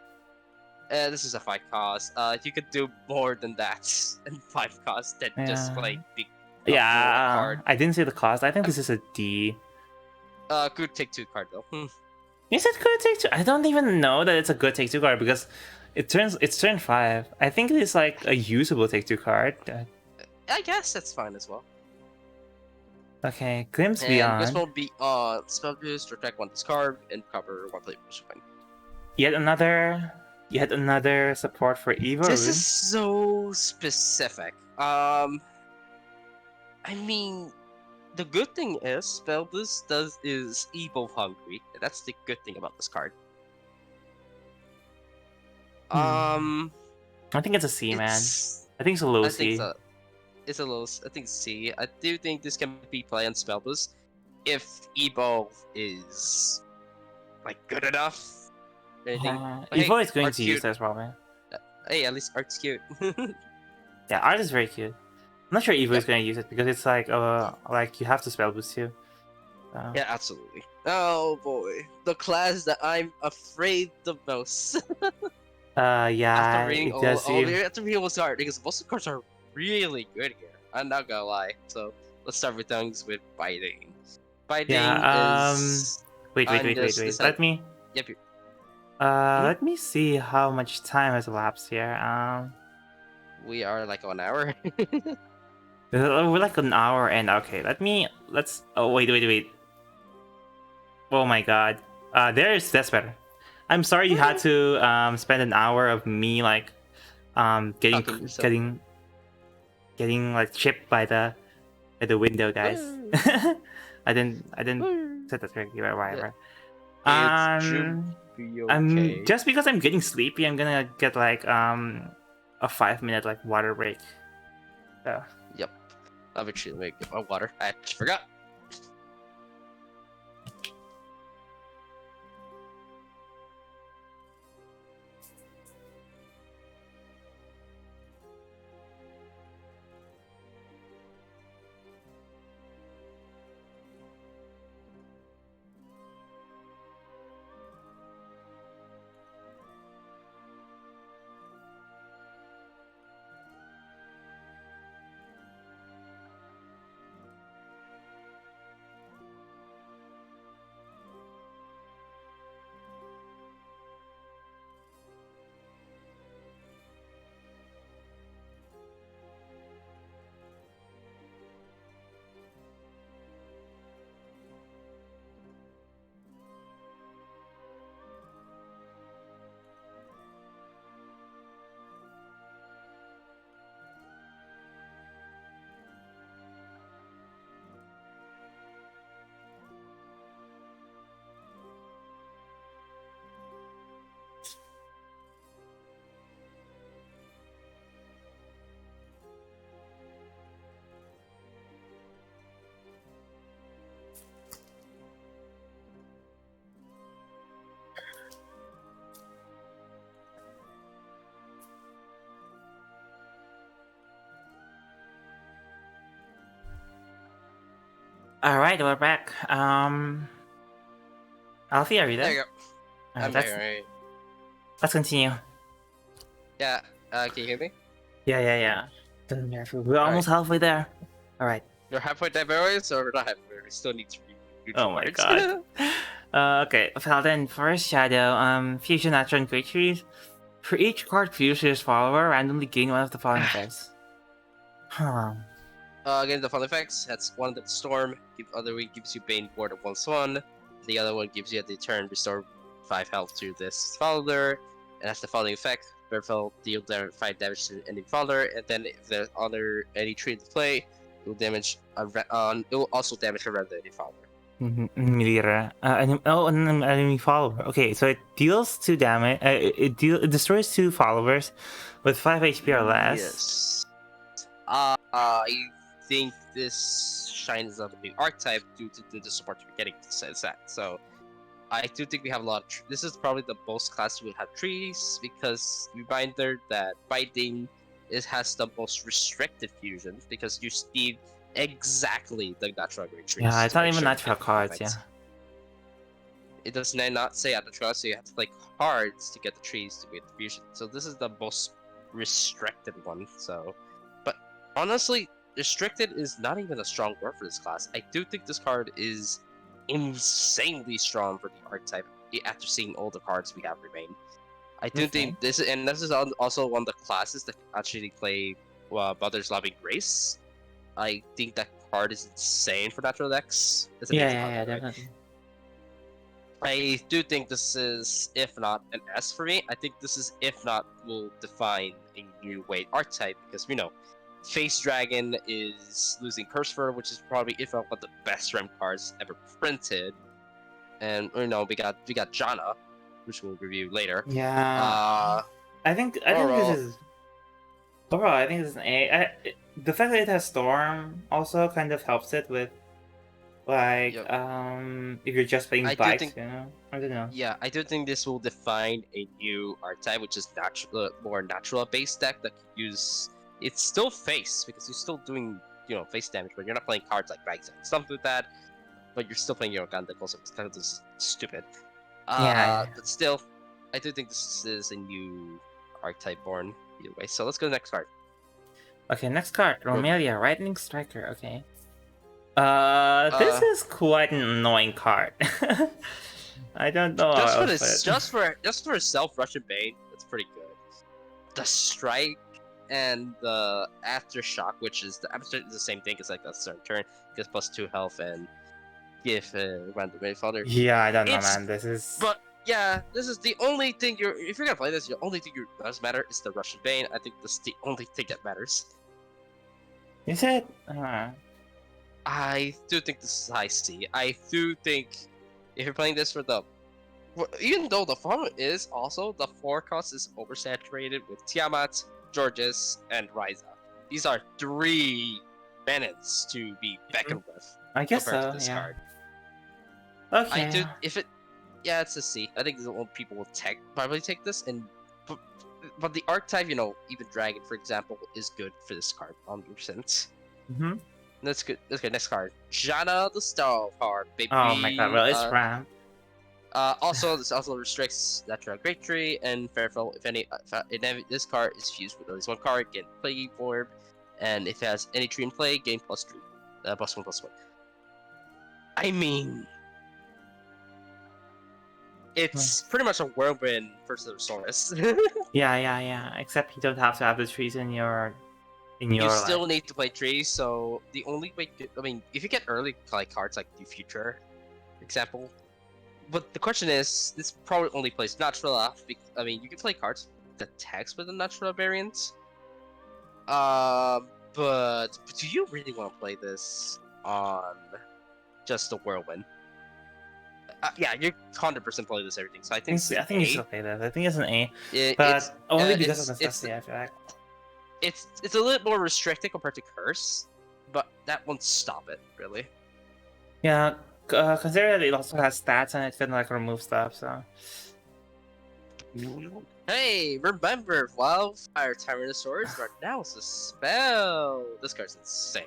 this is a 5 cost. You could do more than that in 5 cost than just Yeah. like big. yeah, card. I didn't see the cost. I think this is a D. Good take 2 card though. Is it good take 2? I don't even know that it's a good take 2 card because it's turn 5. I think it is like a usable take 2 card. I guess that's fine as well. Okay, Glimpse And this Beyond. will be spell boost, retract 1 discard, and cover 1 play win. Yet another support for Evo. This Rune. is so specific. I mean, the good thing is spell boost is Evo hungry. That's the good thing about this card. I think it's a C, man. I think it's a low I C. think it's a low. I think C. I do think this can be played on spell boost if Evo is like good enough. Anything. Hey, Evo is going art's to cute. use this probably. Hey, at least art's cute. Yeah, art is very cute. not sure Evo is Yep. gonna use it because it's like you have to spell boost too. So. Yeah, absolutely. Oh boy, the class that I'm afraid the most. Yeah, After reading it does you. after reading what's hard, because most of the cards are really good here. I'm not gonna lie. So let's start with things with fighting. Fighting Yeah. is Wait. on this. Let me. Yep. Mhm. Let me see how much time has elapsed here. We are like 1 hour. We're like an hour and okay. Let's. Oh wait. Oh my god. That's better. I'm sorry you had to spend an hour of me like getting Talking to yourself. getting like chipped by the window, guys. I didn't set that correctly, but whatever. It should be okay. Just because I'm getting sleepy, I'm gonna get like a 5-minute like water break. So. Yep. I'll actually make my water. I just forgot. All right, we're back. Alfie, are you There there? you go. I'm let's, back. Right. let's continue. Yeah. Can you hear me? Yeah. Doesn't matter. We're almost right. halfway there. All right. You're halfway there, boys, or not halfway? We still need to read Oh my god. Okay. Well then, first shadow. Fusion natural and creatures. For each card Fusion's follower, randomly gain one of the following effects. Huh. Again, the fun effects. That's one that storm. The other one gives you Bane Ward of 1/1. The other one gives you at the turn restore 5 health to this follower. And has the following effect: Berfell deal 5 damage to any follower, and then if there's under any tree in play, it will damage it will also damage a random any follower. Mira. An enemy follower. Okay, so it deals 2 damage. It destroys 2 followers with 5 HP or less. Yes. I think this shines on the new archetype due to the support we're getting set. So I do think we have a lot of this is probably the most class we have trees, because reminder that fighting has the most restricted fusions, because you need exactly the natural grade trees. Yeah, it's not make even sure you natural get cards, effects. yeah. It does not say natural, so you have to play cards to get the trees to get the fusion. So this is the most restricted one. So, but honestly, restricted is not even a strong word for this class. I do think this card is insanely strong for the archetype after seeing all the cards we have remain. I do think this is also one of the classes that actually play Mother's Loving Grace. I think that card is insane for natural decks. Yeah, definitely. I do think this is, if not an S for me, I think this is, if not, will define a new weight archetype, because we know Face Dragon is losing Cursefer, which is probably, if not, one of the best Rem cards ever printed. And we got Janna, which we'll review later. Yeah. I think this is overall. I think this is an A. The fact that it has Storm also kind of helps it with, like, if you're just playing bikes, you know. I don't know. Yeah, I do think this will define a new archetype, which is more natural based deck that can use it's still face because you're still doing face damage, but you're not playing cards like Rags and stuff like that. But you're still playing your Gandalf, so it's kind of just stupid. Yeah. But still, I do think this is a new archetype born either way. So let's go to the next card. Okay, next card. Romelia, Lightning Striker. Okay. This is quite an annoying card. I don't know. Just how for else this, to just for Self Russian Bane, that's pretty good. The strike and the aftershock, which is the same thing. It's like a certain turn, gets +2 health and give random wave fodder. Yeah, I don't know, It's- man. This is. But yeah, this is the only thing if you're gonna play this, the only thing that does matter is the Russian Bane. I think this is the only thing that matters. Is it? I do think this is high C. I do think if you're playing this for the even though the farm is also the 4 cost is oversaturated with Tiamat, Georges, and Ryza. These are 3 bannons to be beckoned with I guess compared so. to this Yeah. card. Okay. I do yeah, it's a C. I think the old people will probably take this but the archetype, even Dragon, for example, is good for this card, 100%. Mm-hmm. That's good. Next card. Jana the Star card, baby. Oh my god, well, it's ramp. Also, this also restricts Natural Great Tree and Fairfell. This card is fused with at least 1 card, gain Plague Orb, and if it has any tree in play, gain +3, +1/+1. I mean, it's pretty much a whirlwind versus a Saurus. Yeah. Except you don't have to have the trees in your. You still need to play trees, so the only way if you get early cards like the Future, for example. But the question is, this probably only plays Naturala. You can play cards that text with the Naturala variant. But do you really want to play this on just the Whirlwind? Yeah, you 100% play this everything. So I think I think you should play this. I think it's an A, but it's only because of it's necessity. I feel like. it's a little more restricted compared to Curse, but that won't stop it really. Yeah, consider that it also has stats and it can like remove stuff. So. Hey, remember, Wildfire Tyrannosaurus right now is a spell. This card's insane.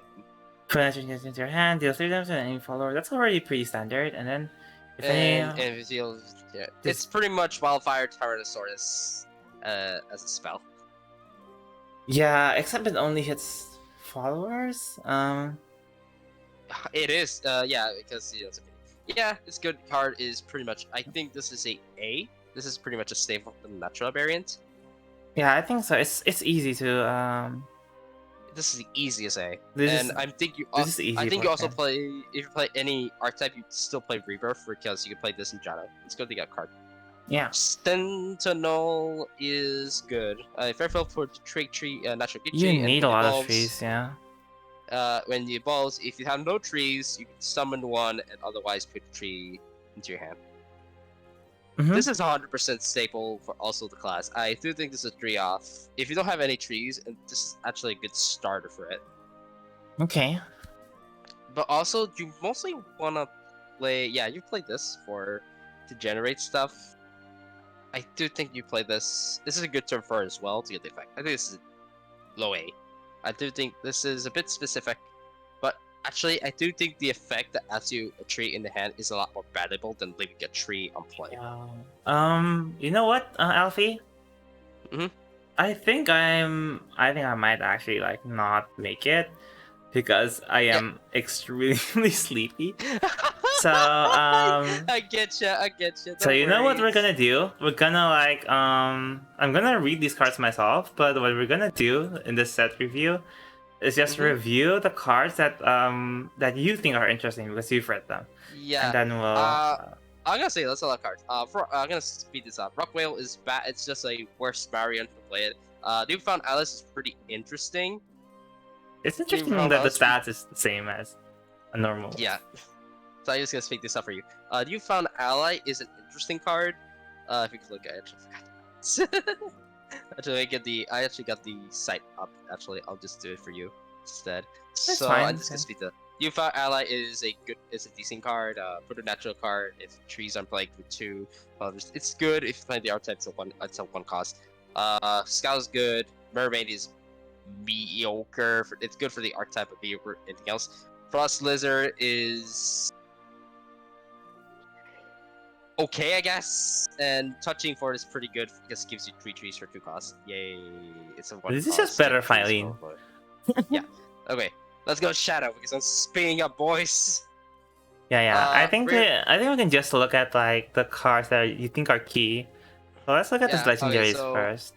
Put entry into your hand, deal 3 damage to any follower. That's already pretty standard. And then, if And any, if it deals, yeah, it's pretty much Wildfire Tyrannosaurus as a spell. yeah, except it only hits followers. It is, yeah, because yeah, this good card is pretty much. I think this is A. This is pretty much a staple of the natural variant. Yeah, I think so. It's easy to This is the easiest A. This and is- I think you. this is easy I think you also block, play if you play any archetype, you still play Rebirth because you can play this in Jana. Let's go to the card. yeah. Sentinel is good. Fairfield for the Trait Tree, Natural Good You Tree. need a and lot of evolves, trees, yeah. When it evolves, if you have no trees, you can summon 1 and otherwise put a tree into your hand. Mhm. This is 100% staple for also the class. I do think this is 3 off. If you don't have any trees, and this is actually a good starter for it. Okay. But also, you mostly want to play. Yeah, you play this to generate stuff. I do think you play this. This is a good turn for it as well to get the effect. I think this is low A. I do think this is a bit specific, but actually, I do think the effect that adds you a tree in the hand is a lot more valuable than leaving a tree on play. You know what, Alfie? Mhm. I think I might actually like not make it because I am extremely sleepy. So I get you. So you know what we're gonna do? We're gonna I'm gonna read these cards myself, but what we're gonna do in this set review is just review the cards that that you think are interesting because you've read them. Yeah. And then we'll I'm gonna say that's a lot of cards. I'm gonna speed this up. Rock Whale is bad. It's just a worse variant to play it. Newfound Alice is pretty interesting. it's interesting Newfound that the Alice- stats is the same as a normal. Yeah. So I'm just gonna speak this up for you. Newfound Ally is an interesting card. If you can look at it, I actually got the site up. Actually, I'll just do it for you instead. That's so fine, I'm just gonna speak to. Newfound Ally is a decent card. Put a natural card. If trees are played with 2, it's good if you play the archetype. It's a one cost. Scout is good. Mermaid is mediocre. It's good for the archetype, but mediocre anything else. Frost Lizard is okay, I guess. And touching for it is pretty good because it gives you 3 trees for 2 costs. Yay! It's a 1 This is cost, just better, get trees, Filene. yeah. Okay, let's go Shadow because I'm speeding up, boys. Yeah. I think we can just look at like the cards that you think are key. So let's look at Yeah, the okay, legendaries so- first.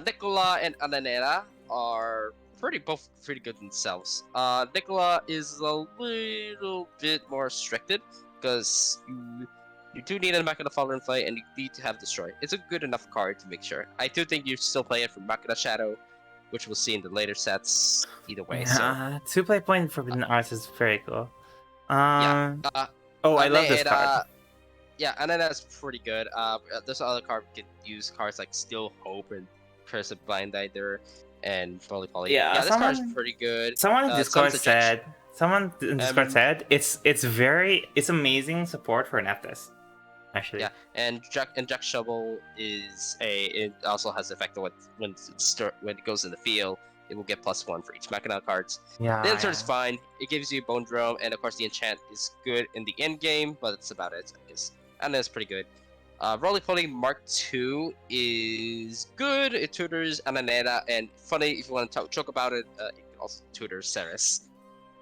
Nicola and Ananera are both pretty good themselves. Nicola is a little bit more restricted because you do need a Machina Follower in play and you need to have Destroy. It's a good enough card to make sure. I do think you still play it for Machina Shadow, which we'll see in the later sets. Either way, so Yeah, 2-play point Forbidden Arts is very cool. yeah. Oh, I love this And, card. yeah, Anana's pretty good. There's other cards we can use cards like Still Hope and Curse of Blind Either and Poly. Yeah, this card is someone- pretty good. Someone in Discord Sun's Ejection- said. Someone in Discord said it's amazing support for an Neftis. Actually. Yeah, and Jack Shovel it also has the effect of when it goes in the field, it will get +1 for each Machina cards. Yeah. The insert is fine. It gives you Bone Drum, and of course the enchant is good in the end game, but that's about it, I guess. And it's pretty good. Roly Poly Mark II is good. It tutors Ananera, and funny if you want to talk about it, it also tutors Ceres.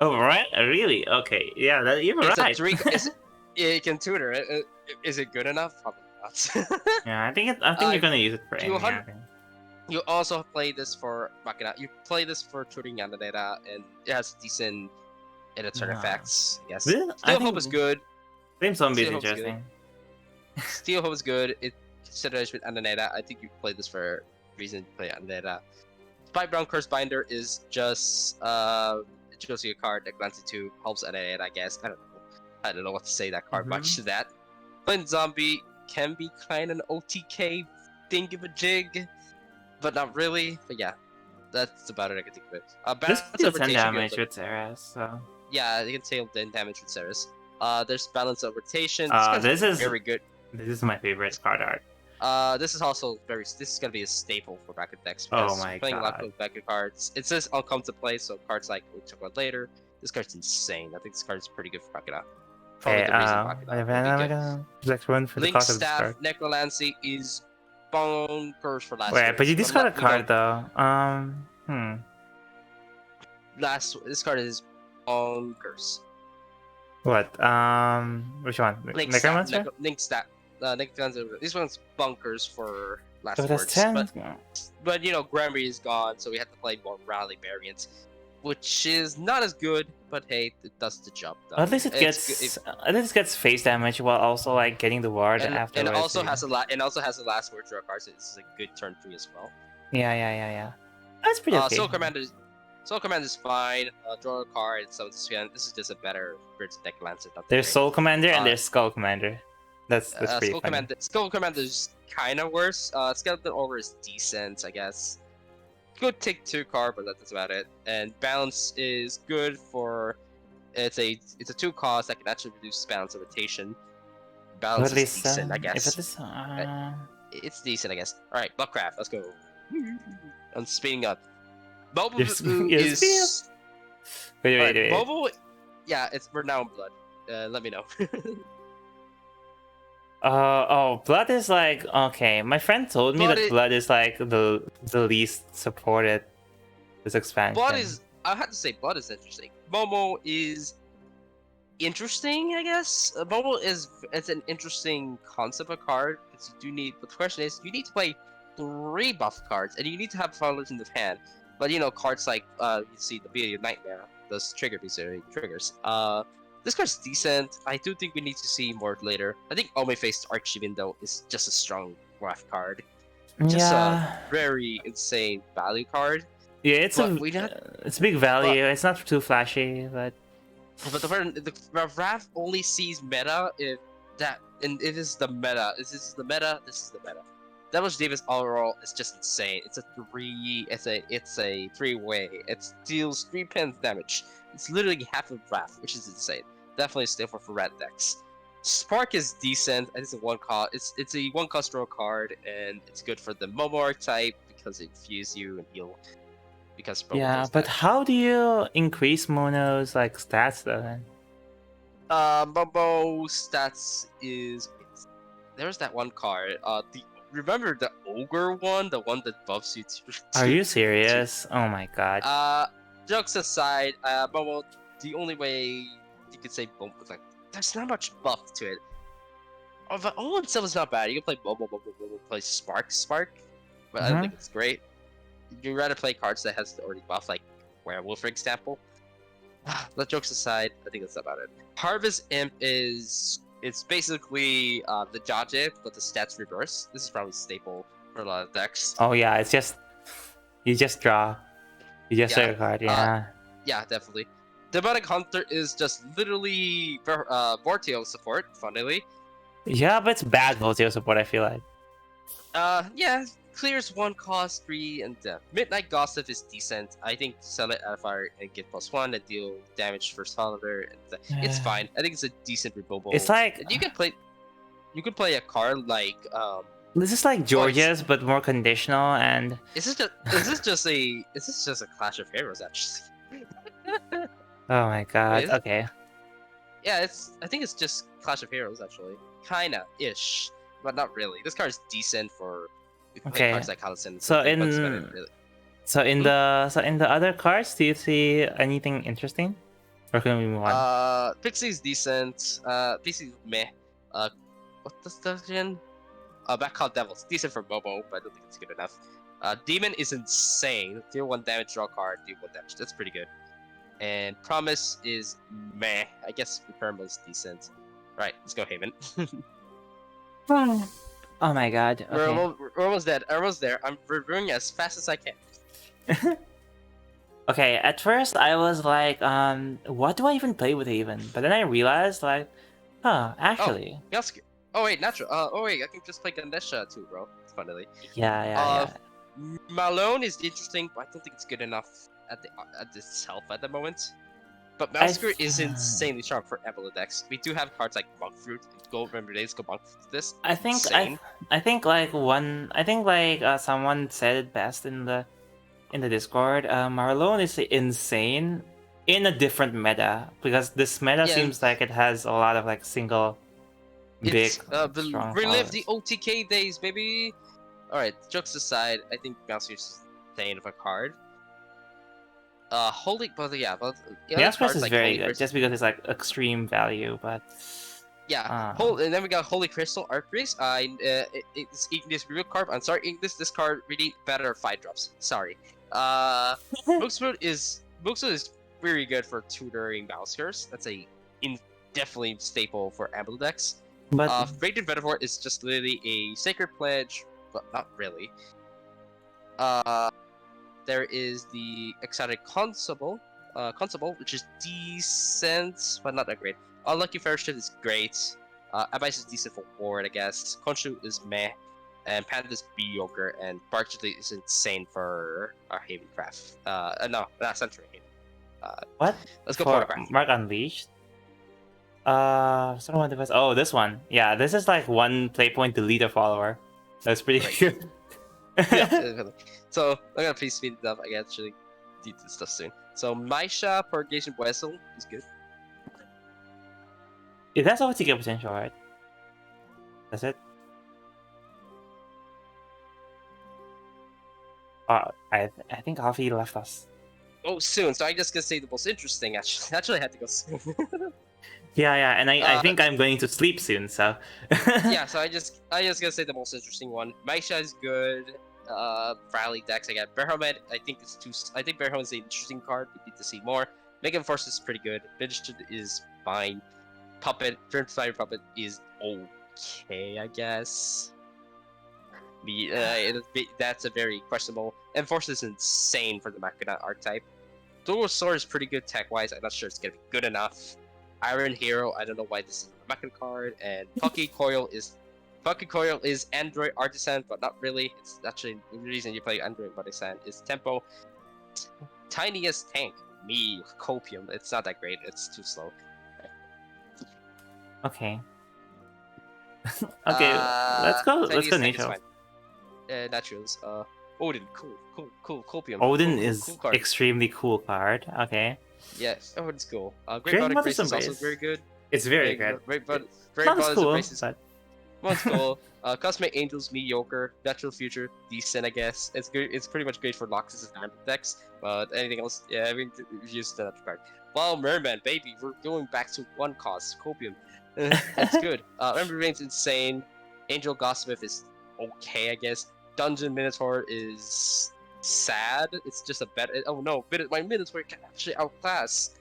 Oh right, really? Okay, yeah, you're It's right. a 3. It can tutor it. Is it good enough? Probably not. Yeah, I think you're gonna use it for you aiming, I think. You also play this for Machina. You play this for tutoring Ananera, and it has decent turn Yeah. effects. Yes. This- I Steel Hope think- is good. Flame Zombie is Steel Hope's good. interesting. Steel Hope is good. It considers with Ananera. I think you play this for reason to play Ananera. Spike Brown Curse Binder is just it shows you a card that glances to helps Ananera, I guess. I don't know what to say that card much to that. Flint Zombie can be kind of an OTK thingamajig, but not really. But yeah, that's about it I can think of it. This Balance deals of 10 Rotation, damage with Ceres, so. yeah, you can tail 10 damage with Ceres. There's Balance of Rotation. This is very good. This is my favorite card art. This is also this is gonna be a staple for bracket decks Oh because my playing a lot God. of bracket cards. It says I'll come to play, so cards like we'll talk about later. This card's insane. I think this card is pretty good for bracket. Probably Okay, the reason bracket would be good. select one for the Link cost of this Staff card. Necrolancy is bonkers for last. Wait, but you turn. discard a I'm not- card though. This card is bonkers. What? Which one? Link Staff. Necromancer? Link Staff. Necromancer. This one's bonkers for last So that's words. 10. But you know, Grammy is gone, so we have to play more rally variants, which is not as good. But hey, it does the job. Though. At least it It's gets face damage while also like getting the ward and afterwards. it also has a last word draw card, so this is a good turn 3 as well. Yeah. That's pretty okay. Soul Commander is fine. Draw a card. So this is just a better Birds deck Lancer. There's Soul Commander and there's Skull Commander. That's pretty Skull funny. Commander is kind of worse. Skeleton Over is decent, I guess. Good take 2 card, but that's about it. And Balance is good for it's a 2 cost that can actually reduce balance of rotation. Balance At is least, decent, I if guess. it is, It's decent, I guess. All right, Blockcraft, let's go. I'm speeding up. Bobo You're is. wait. Bobo, yeah, we're now in blood. Let me know. Blood is like okay. My friend told me that Blood is like the least supported this expansion. Blood is. I have to say, Blood is interesting. Momo is interesting, I guess. Momo it's an interesting concept of card. Because you do need. But the question is, you need to play 3 buff cards, and you need to have followers in the hand. But you know, cards like you see the Beauty of Nightmare, those triggers. This card's decent. I do think we need to see more later. I think Ome-Faced Archivin though is just a strong wrath card. Just a very insane value card. Yeah, it's it's big value. It's not too flashy, but the wrath only sees meta if that, and it is the meta. This is the meta. Devil's Davis overall is just insane. It's a 3-way. It deals 3 pins damage. It's literally half of Wrath, which is insane. Definitely still for red decks. Spark is decent. It's a 1 cost. It's a 1 cost draw card, and it's good for the Momo archetype because it infuse you and heal because Bobo Yeah, does but that. how do you increase Mono's like stats though? Then? Bobo stats is there's that one card. Remember the ogre one, the one that buffs you to. Are you serious? Oh my god. Jokes aside, Bobo, the only way you could say Bobo is like there's not much buff to it. Oh, but Bobo itself is not bad. You can play Bobo, play Spark, but I don't think it's great. You'd rather play cards that has already buff, like Werewolf, for example. But jokes aside, I think that's about it. Harvest Imp it's basically the Jajib, but the stats reverse. This is probably staple for a lot of decks. Oh yeah, it's just you just draw. You just draw Yeah, a card, yeah. Yeah, definitely. Demonic Hunter is just literally Vorteo support, funnily. Yeah, but it's bad Volteo support, I feel like. Yeah, clears 1 cost 3 and Midnight Gossip is decent. I think sell it at fire and get +1 and deal damage for Solider. And it's fine. I think it's a decent removal. It's like you can play a card like this is like Georgia's but more conditional and is this just a Clash of Heroes actually? oh my god, Wait, okay. Yeah, I think it's just Clash of Heroes actually. Kinda ish, but not really. This card is decent for Okay. cards like Callison. So Really. in the other cards, do you see anything interesting? Or can we move on? Pixie's decent. Pixie's meh. What does that again? Back Call Devils. Decent for Bobo, but I don't think it's good enough. Demon is insane. Deal 1 damage, draw card, deal 1 damage. That's pretty good. And Promise is meh. I guess Perma is decent. Right, let's go Haven. Oh my god. Okay. We're almost dead. I'm almost there. I'm reviewing as fast as I can. Okay, at first I was like, what do I even play with Haven? But then I realized, like, actually. Oh wait, natural. Oh wait, I can just play Ganesha too, bro. Funnily. Yeah. Malone is interesting, but I don't think it's good enough at itself at the moment. But Malsker is insanely strong for Ebola decks. We do have cards like Monk Fruit, Gold Remember Days, go Monk Fruit. This I think insane. I think someone said it best in the Discord. Marlon is insane in a different meta because this meta seems like it has a lot of like single big strong relive powers. the OTK days, baby. All right, jokes aside, I think Malsker is insane of a card. Jasper's is like very Holy good, Crystal. just because it's like extreme value, but yeah. And then we got Holy Crystal Archpriest. It's Ignis real card. I'm sorry, Ignis. This card really better 5 drops. Sorry. Mookswood is very good for tutoring Malskers. That's definitely staple for Amble decks. but Radiant Metaphor is just literally a Sacred Pledge, but not really. There is the Exotic Constable, which is decent, but not that great. Unlucky Ferocious is great. Abyss is decent for Ward, I guess. Khonshu is meh. And Panda is mediocre. And Barkley is insane for our Havencraft. No, not Century Haven. what? Let's go For Portocraft. Mark Unleashed? Someone device. Oh, this one. Yeah, this is like 1 play point to lead a follower. That's pretty good. Yeah, definitely. So I'm gonna please speed it up. I can actually do this stuff soon. So Maisha Purgation Vessel is good. It has OTK potential, right? That's it. I think Alphy left us. Oh, soon. So I just gonna say the most interesting. Actually, I had to go soon. Yeah, and I think I'm going to sleep soon, so. Yeah, so I just gonna say the most interesting one. Maisha is good. Rally decks. I got Bearhelmet. I think Bearhelmet is an interesting card. We need to see more. Megan Force is pretty good. Vegetation is fine. Puppet, Fire Puppet is okay, I guess. That's a very questionable. And Force is insane for the Machina archetype. Dual Sword is pretty good tech-wise. I'm not sure it's gonna be good enough. Iron Hero, I don't know why this is a Machina card. And Pucky Coil is Android Artisan, but not really. It's actually the reason you play Android Artisan is Tempo. Tiniest Tank, Copium. It's not that great. It's too slow. Okay. Okay, let's go. Let's go Tiniest Tank is Nature. fine. Naturals. Odin, cool. Copium. Odin cool, is cool card. extremely cool card. Okay. Yes, Odin's cool. Great Great Body Mother's Grace is also Embrace. very good. It's very good. Great Not as Body's cool, Embrace is but one's cool. Cosmic Angels mediocre. Natural Future decent, I guess. It's good. It's pretty much great for Noxus and Diamond decks. But anything else, yeah, I mean, we've used that card. Wow, Merman, baby, we're going back to one cost. Copium. That's good. Ember Rain's insane. Angel Gossmith is okay, I guess. Dungeon Minotaur is sad. It's just a better. Oh no, my Minotaur can actually outclass.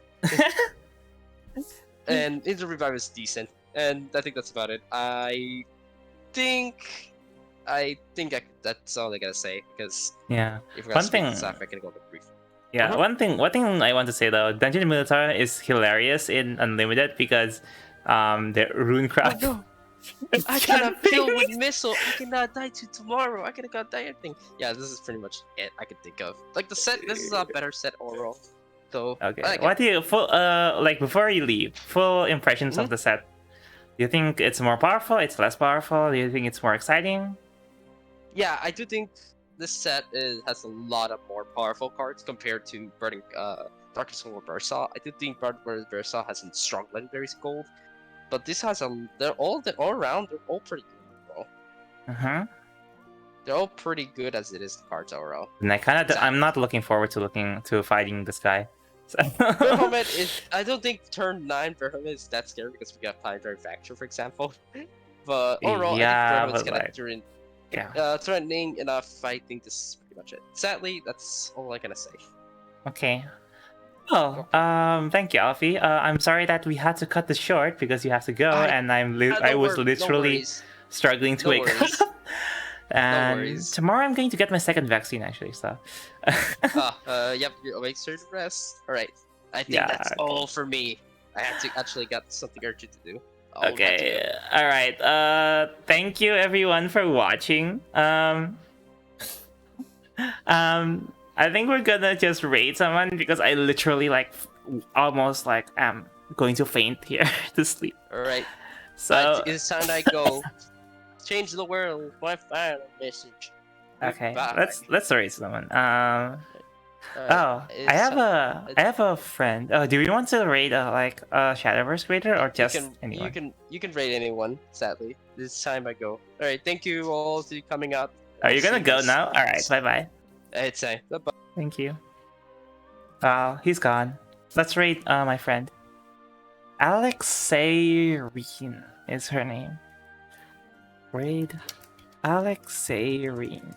And Angel Revive is decent. And I think that's about it. I think that's all I gotta say, because yeah. if we're One gonna speak thing- stuff, I can go to brief. Yeah, Mhm. one thing I want to say though, Dungeon Minotaur is hilarious in Unlimited because the runecraft. Oh, no. I cannot kill with missile. I cannot die to tomorrow. I cannot die anything. Yeah, this is pretty much it I could think of. Like the set, this is a better set overall. So Okay. I like What do you full like before you leave? Full impressions of the set. Do you think it's more powerful? It's less powerful? Do you think it's more exciting? Yeah, I do think this set has a lot of more powerful cards compared to Burning Darkest Soul Bursaw. I do think Burning Bursaw has some strong legendaries gold, but this has they're all around. They're all pretty good, bro. They're all pretty good as it is the cards overall. And Exactly. I'm not looking forward to fighting this guy. So Verhomet is. I don't think turn 9 Verhomet is that scary because we got Planetary Fracture, for example. But overall, Yeah, I think Verhomet's but gonna like- threatening enough. I think this is pretty much it. Sadly, that's all I gotta say. Okay. Well, thank you, Alfie. I'm sorry that we had to cut this short because you have to go, and I was literally struggling to No wake worries. up. And worries. tomorrow I'm going to get my second vaccine actually. So. Yep, you're awake, sir, to rest. Alright. I think Yeah. that's all for me. I have to actually got something urgent to do. I'll have to Okay. go. All right. Thank you everyone for watching. I think we're gonna just raid someone because I literally almost am going to faint here to sleep. Alright. So It's time I go. Change the world. My final message. okay, Goodbye. let's raid someone. Alright, Oh, it's I have ti- I have a friend. Oh, do you want to raid a Shadowverse raider or just anyone? You can rate anyone. Sadly, this time I go. All right, thank you all for coming up. Are you gonna go now? All right, bye bye. It's time. Bye. Thank you. He's gone. Let's raid my friend. Alexeirine is her name. Raid Alexeirine.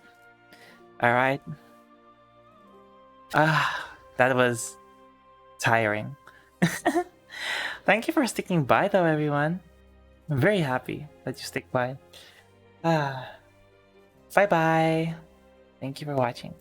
Alright. That was tiring. Thank you for sticking by though, everyone. I'm very happy that you stick by. Bye bye. Thank you for watching.